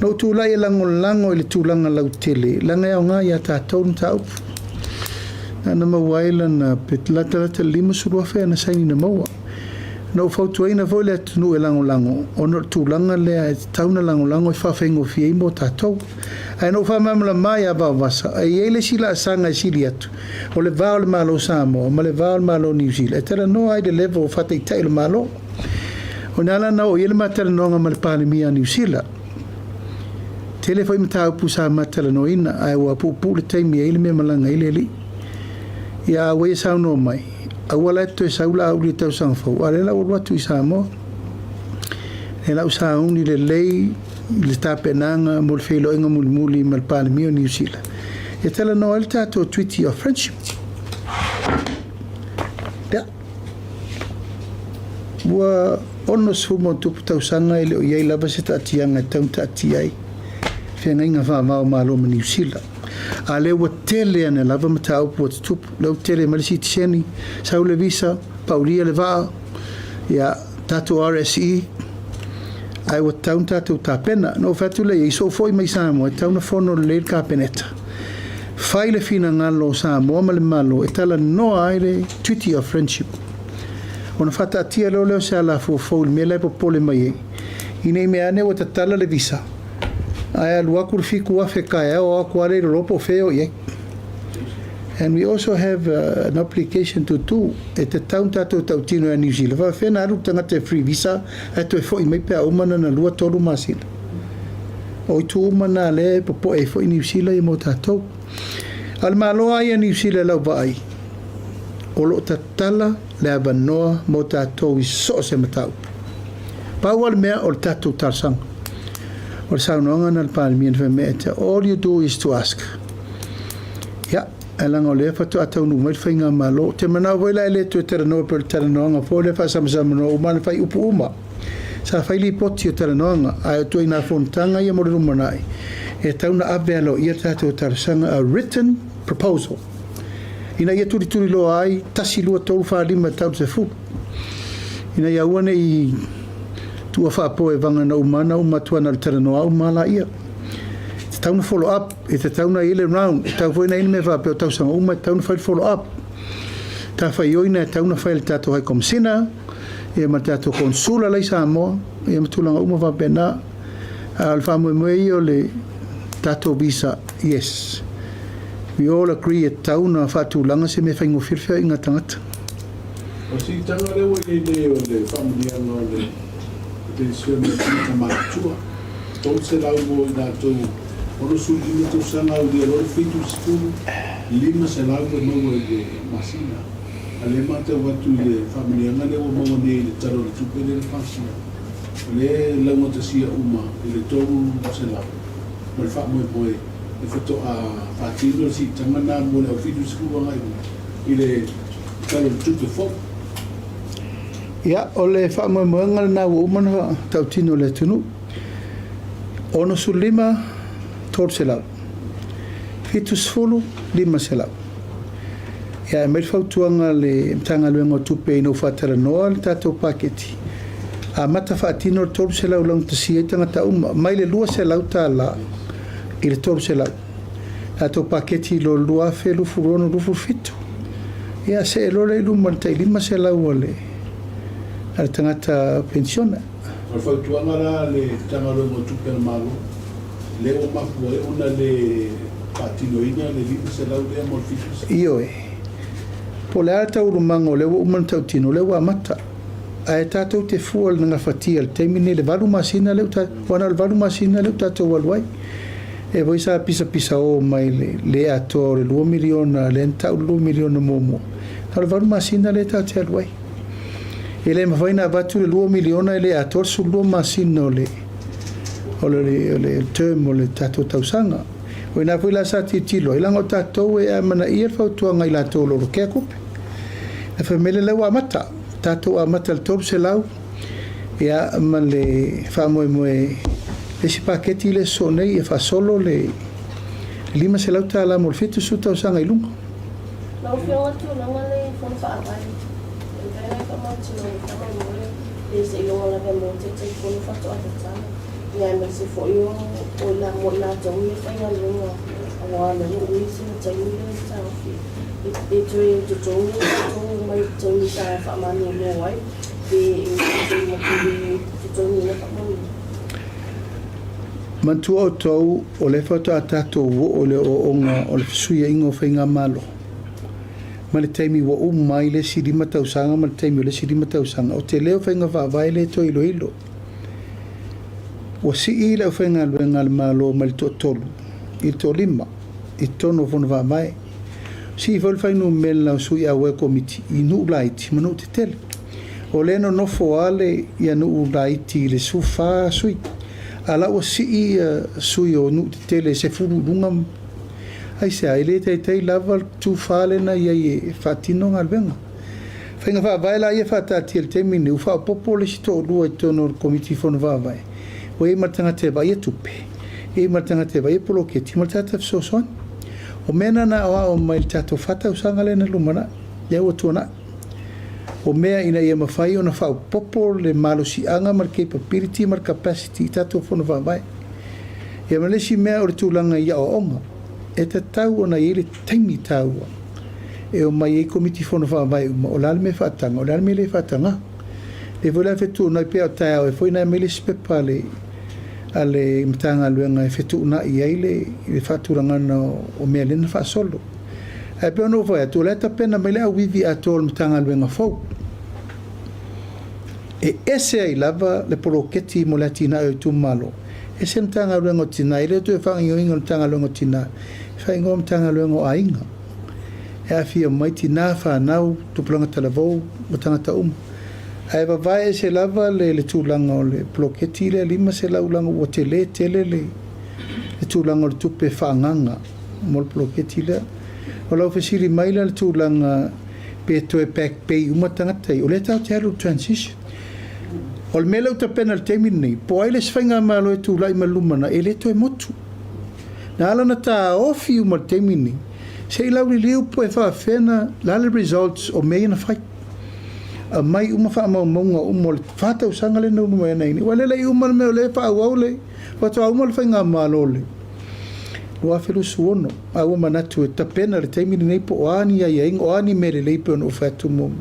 No tu lai e lango le tūlanga lau tele. Langa au ngā ia tātou na taupu. Ana mawaila na petlata lima surua whea na saini na maua. No fautuaina foi le atunu e lango. Ono tūlanga le tauna lango e whawhengo fia i mo tātou. Ai no whamamala mai a wawasa. Ai ele sila asanga sili atu. O le vao le malo Samoa, ma le vao le malo New Zealand. E tera no ai de level o whatei tai le malo. O nala na o ele matara noanga ma le panemia New Zealand. Tele foi mta upu sa matara no ina. Ai wa pupu le taimi ele me malanga ele li. Ia wei sao no mai. Awala to e saula au li tau sangfau. Alela o watu i Samoa. E lau sa uni le lei le tapenanga mo le whelo inga muli ma le panemia New Zealand. E tala no el tato treaty of friendship. Pea. Ua ono sumo tupu tausanga ele o iei lava se taatianga taunta atiai. Whianga inga whamao malo ma New Zealand. A le ua tele ane lava mata upu o tupu. Leu tele malisi tiseni, saule visa, paulia le vaa, ia tato RSE, ai ua taun tatou tāpena. No whatu le iso foi mai Samoa, e tauna whono le ka peneta. Whai le whina ngalo Samoa ma le malo, e tala noa ai le treaty of friendship. Ona whata atia leo se ala fo le mea lepo pole mai e. Ine me ane ua tatala le visa. Ai alu aku fiku afe kai o aku ale ropo feo ye. And we also have an application to do at the town tatou tautino in New Zealand. Wa fena alu tangata free visa ato e foi mai pe umana na lua tolu masila. O tu umana le popo e foi New Zealand mo tatou. Al malo ai New Zealand lau vai. O lo tatala le abanoa mo tatou I so se matau. Pawal mea o tatou tarsang. O saunoanga na palmien fe meta. All you do is to ask. Yeah. Elang ole fa tu atau nu mai fainga malo te mana voila ele tu tera no per tera no nga fole fa samsam no uma fai upu uma sa fai li poti tera no nga ai tu ina fontanga ia mo rumanai e tau na avelo ia tatu tarsanga a written proposal ina ia turi lo ai tasi lu to fa lima tau se fu ina ia ua nei tua whaapo e vanga na umana umatua na taranoa umala ia. Te tauna follow up, e te tauna ile round, e tau fwena ini me whapeo tau sanga uma, e tauna whai follow up. Ta whai oina e tauna whai le tato hai komsina, e ma tato konsula lai Samoa, e ma tulanga uma whapena, al whamu e mwei o le tato visa, yes. We all agree e tauna whatulanga se me whaingo whirwhia inga tangata. O si tanga lewa i le o le whamunianga o le tensione ki matua. Tau se lau mo i nātou ono sui ina tau sanga o le alore whitu sikuru. Lima se lau mo maua i le masina. A le mata watu i le whamunianga lewa maua ne i le taro le tupe le whasina. Le launga ta sia uma i le toru se lau. Ma le wha moe moe. E whato a whatino si tangana mo le au whitu sikuru ngai i le taro le tupe whok. Ia, o le whaamoemoenga le nā umana tau tino le tunu. Ono su lima, tōr se lau. Fitu sfulu, lima se lau. Ia, e meir whautuanga le mtanga luenga o tupe ino whatara noa le tātou paketi. A mata whaatino le tōr se lau lang tasia i tangata uma. Mai le lua se lau tā la, i le tōr se lau. Tātou paketi lo lua fe lufu rono lufu fitu. Ia, se e lore iluma le tai lima se lau o le al tangata pensiona. Al whautuanga la le tangaro mo tupe na malo. Le o mapu e una le patinoina le lima se lau lea mo fitus. Iyo e. Po le ala tau rumango le wa umana tau tino le wa amata. A e tātou te fua le nga whatia le teimine le valu masina le uta. Wana le valu masina le tātou waluai. E voi sa pisa o mai le ato le 2 miliona le entau 2 miliona momo. Ka le valu masina le tātou waluai. E le mawhaina watu le 2 miliona e le ator su 2 masina o le term o le tato tausanga. O ina pui la sa titilo. I lango tatou e amana i e whautuanga i la tō loro kea kupe. E whamele lau amata. Tatou amata le tōru se lau. E a man le whamoe moe le si paketi le so nei e whasolo le lima se lau tā la mo le fitu su tausanga i lunga. Lau whionga tu nanga le whanwha awai. E se io la che monte c'è con fatto a tazana e mi si fu io o la molla giovane fai la lunga a la lui si c'è io sta e tu giovane mai giovane sta fa mani no wai e giovane fa mani Mantua o tau o le whata a tātou o le o onga o le suia ingo whainga malo. Ma le taimi wa mai le sirima tausanga, ma le taimi o le sirima tausanga. O te leo whainga whaavai le to ilo ilo. Wa si i leo whainga luenga le malo ma le to tolu. I to lima. I tono whona whaavai. Si i whal whainu mela o sui awe komiti. I nu ulaiti, ma nu te tele. O leno nofo ale i anu ulaiti le sufa sui. Ala o si i sui o nu te tele se furu lungam. Ai se ai le tei lava tu fale na ia fatino ngalbenga. Whainga whaavai la ia whaatati el te mine u wha popo le si tō lua i tono komiti whona whaavai. O e martanga te vai e tupe. E martanga te vai e poloketi martata fsoson. O mena na oa o mai tato whata usanga le na lumana. Ia ua tuana. O mea ina ia mawhai o na wha popo le malo si anga mar capability mar capacity tato whona whaavai. Ia malesi mea o le tūlanga ia o onga. E te tau ona i le taimi tau. E o mai e komiti whona whaavai uma. O lale me whaatanga, o lale me le whaatanga. E vola whetu na i pia o tai au, e fwoi na me le spepa a le mtanga luenga e whetu na i ai le whaaturangana o mea lena whaasolo. E pia ono vai atu, leta pena me le au wivi ato o mtanga luenga fau. E ese ai lava le poloketi mo le atina o tu malo. E se mtanga luenga o tina, i le tu e whaangi inga mtanga luenga o tina. Whaingo mtanga luenga o ainga. E a fia mai tina whanau, tupulanga talavou, o tangata Ai vai se lava le tūlanga o le poloketi le lima se laulanga o te le tele le tūlanga o le tupe whaanganga mo le poloketi le. O lau whesiri maila le tūlanga pe toe pack pay umatangatai. O le tau te haru transition. O le melau ta pena le teimi nei. Po ai le swainga malo e tūlai malumana e le toe motu. Na ala na ta ofi uma le teimi nei. Se i lau li liu po e whaafena la le results o mei na whai. a mai uma fa ma monga uma le fata usanga le no mai nei wale le uma me le fa au le fa to uma le fa nga malole lo afilu suono a uma natu e tapena le taimi nei po ani ya ing o ani me le pe no fa tu mo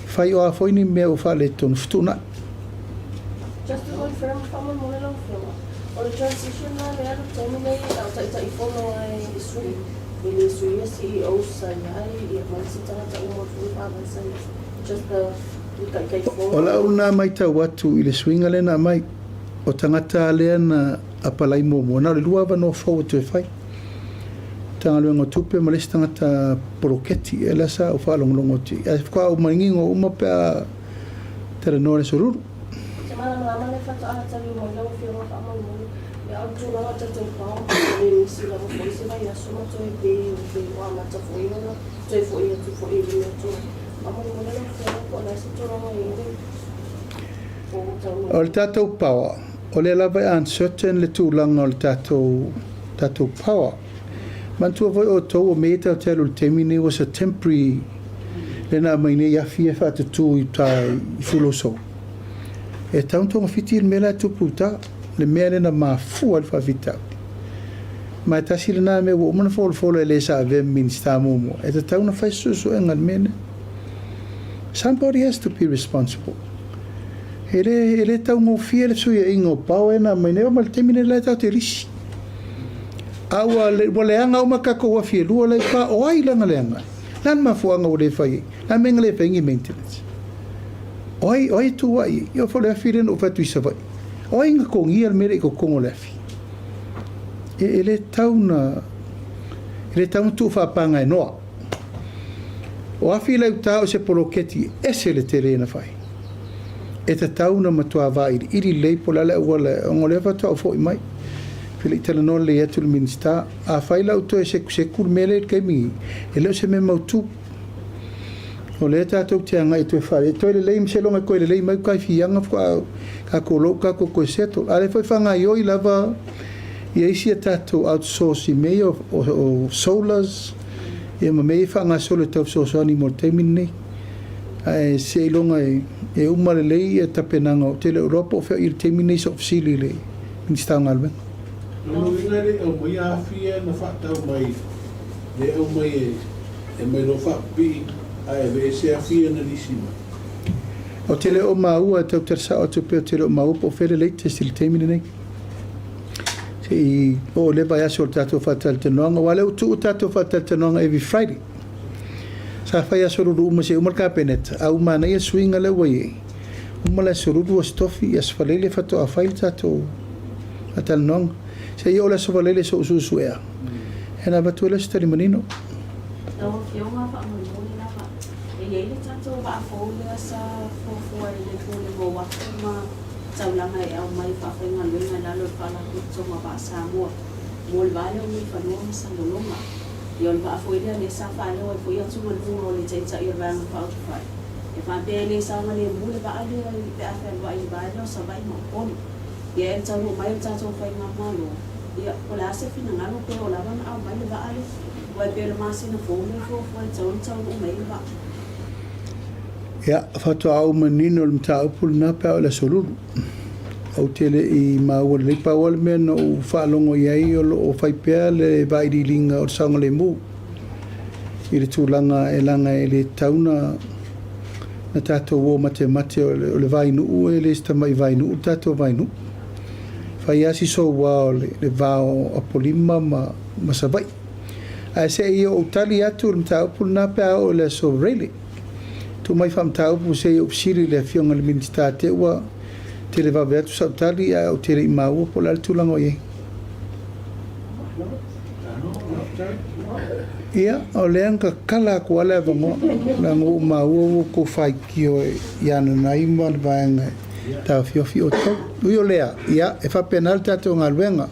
fai o foi ni me o fa le ton ftuna Just to confirm, kama mo lang film. O the transition na meron terminate au ta ifono ai isuri. Ele isuri CEO sa yai e mansita ta umo fu pa sa. Just the kai phone. ola una mai ta watu ile swinga le na mai o tangata le na apalai mo na le lua va no fo te fai. Tanga le ngotupe mo le tangata proketi ela sa o fa longo ti. A kwa o mangingo uma pa tera no le soruru. Mama le fa ta ta mo lo film pa mo mo. Ya o tu la ta tu pa le si la mo si la ya so mo to be wa ma ta fo yo no. Tu le tu. Mama mo le film ko la si tu mo inde. O le tātou pawa, o le lava uncertain le tūlanga o le tātou pawa. Mantua voi o tau o mea tau telu le temine was a temporary le nā mai nei afi e whātutu i tai i fuloso. E tauntonga fiti il mea la tupu ta, le mea le na mafua le whawhitau. Mai tasi le nā mea wo umana folo e le sa ave minsta momo. E ta tauna whai susu e ngal mene. Somebody has to be responsible. Ele tau ngō fia le sui e ingo pao e nā mai neo ma le temine le tau te risi. Aua le anga o makako wa fia lua le pa o ai langa le anga. Nan mafuanga o le whai, nan menga le whaingi maintenance. Oi tu wai, yo fo le afi ren o fatu isa vai. Oi nga kongi al mere ko kongo le afi. Ele tau tu whapanga e noa. O afi le utau se poloketi ese le tere na whai. E ta tau na matua vai iri lei po lale ua le ngole fa tau fo i mai. Fili tala no le etu le minsta a whai lau to e seku mele kai mi. E leo se me mautu. O le tātou te anga e tue whare. E toi le lei mselonga koe le lei mai kai fianga ka kolo ka koe seto. A le whai whanga i oi lava i eisi a tātou outsource i mei o solars. E ma mei whanga solo tau soani mo te minne. E se ilonga e umare lei e tapenanga o tele Europa o whea i te minne so ofisili lei. Minsta ngalwe. No ngare o mai afia na whatau mai. Le o mai e mai no whapi. Ai ve se afia na lisima. O tele o maua tau tersa o tupe o tele o maua po fere lei te stili te minne nei. Se o le vai aso tato fatal te noanga. Wale o tu tato fatal te noanga every Friday. Sa fai a soruru uma se umar ka peneta. A uma nei a swinga le waie. Uma la soruru a stofi a sfalele fato a fai tato fatal noanga. Se io la sfalele so ususu ea. E na batu ele stari manino. Tau whionga wha amoni na wha. E iei le tatou wa a fōlea sa fōfua e le fōle mō watu ma taulanga e au mai whawhenga luenga lalo whala kutonga wa Samoa. Mō le vale o mi whanua ma sa lolonga. Io le wa a fōlea le sa whale o e fōia tunga le fōno le teita i ranga whautuwhai. E whapea le sa ngale mule wa ale o i pe awhel wa i vale o sa vai ma pono. Ia e tau mai o tatou whainga malo. Ia o le ase fina ngalo pe o lawan au mai le wa ale. Wai pe le masina fōle fōfua e tau o mai le wa. Ia, whatu au manino le mta upul na pia o le solulu. Au tele i maua le pa wale mea no whaalongo iai o whaipea le vairi linga o saunga le mū. I le tūlanga e langa e le tauna na tātou o mate o le vainu e le stamai vainu tātou vainu. Whai asi so wā o le vāo apolima ma savai. A se i o tali atu le mta upul na pia o le so rele. Tu mai wha mta upu se i opsiri le fionga le minista te ua te le vawe atu sautali a o te re i maua po la le tūlanga o iei. Ia, o le anga kala ko ale avango na ngō maua o ko whai ki o iana nai ma le vaenga tā whiofi o tau. Ui o lea, ia, e whapenal tātou ngā luenga.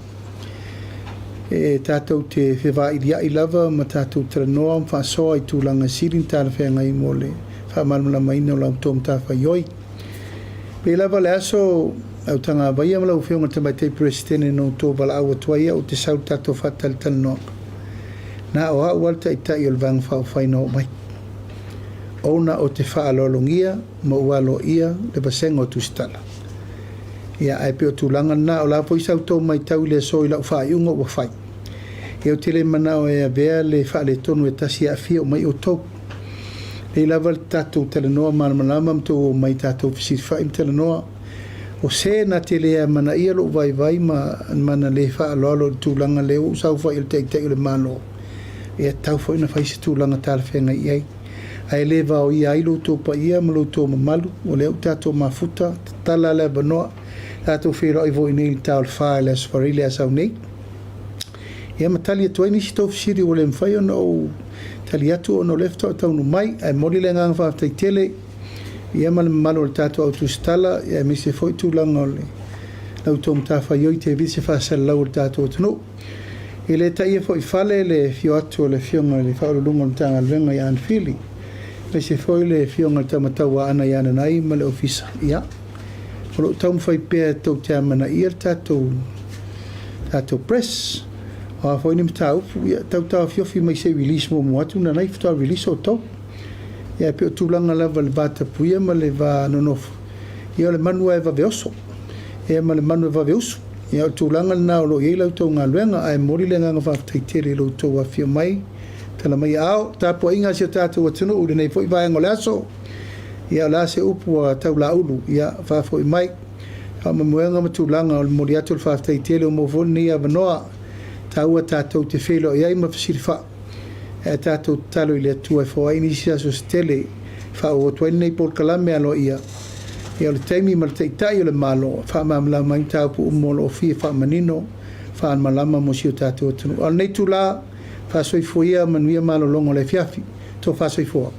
E tātou te whewā iria i lava ma tātou tranoa ma whasoa i tūlanga sirin tāna whenga i mo le whamalmala maina o lau tōm tā whaioi. Pe lava le aso au tanga vai am lau whionga te mai te presidene no tō wala awa tuaia o te sau tātou whatal tanoa. Nā o hau walta i tai o le vang whao whaino o mai. ona o te whaalolongia ma ualo ia le pasenga o tustala. Ia ai pe o tūlanga na o la po isau tō mai tau le so i lau whaiunga o whai. E o tele mana o e a bea le whaale tonu e tasi a fia o mai o tau. Le lava le tātou telenoa malamalama mto o mai tātou fisir whai m telenoa. O se na tele a mana ia lo vai vai mana le whaaloalo tūlanga leo usau whai il teitei le malo. E tau whai na whai se tūlanga tāle whenga iai. Ai le vao ia ai lo tō pa ia ma lo tō mamalu o leo tātou mafuta tala le banoa. Tātou whiro i vo i nei tau le whae le asfarile a sau nei. Ia matali atu ai nisi tau fisiri o le mwhai ona o tali atu ono lefto tau no mai. Ai mori le ngang whaftai tele. Ia ma le malo le tātou au tustala. Ia mi se foi tūlanga o le lau tō mtawha ioi te vise whaasala lau le tātou atunu. I le ta ia foi whale le fio atu o le fionga le whaurulunga o mtanga lwenga i Anfili. Le se foi le fionga le tamatau ana i ananai ma le ofisa. Ia. Olo tau mwhai pēr tau te amana ia tātou press. A foi ni mta upu tau fiofi mai se release mo atu na nai fta release o tau. Ia pe tūlanga lava le bata puia ma le va nonofu. Ia le manua e va veoso. Ia ma le manua e va veoso. Ia tūlanga na o lo iei lau tau ngā luenga ai mori le ngā whaftaitele lo tau a fio mai. Tala mai au, tāpua inga si o tātou atunu ure nei foi vai ngole aso. Ia la se upu a tau la ulu. Ia whafoi mai. Ma moenga ma tūlanga o le mori atu le whaftaitele o mo voni ni a vanoa. Taua tātou te whelo i ai ma whasiri wha. E tātou talo i le atua e whaai nisi aso stele wha o tuaini nei Port Kalame alo ia. Ia o le taimi ma le teitai o le malo. Wha mamla mai tāpu umolo o fia wha manino. Wha malama mo si o tātou atunu. Al nei tū la wha soifo ia manuia malo longo le fiafi. Tō wha soifo.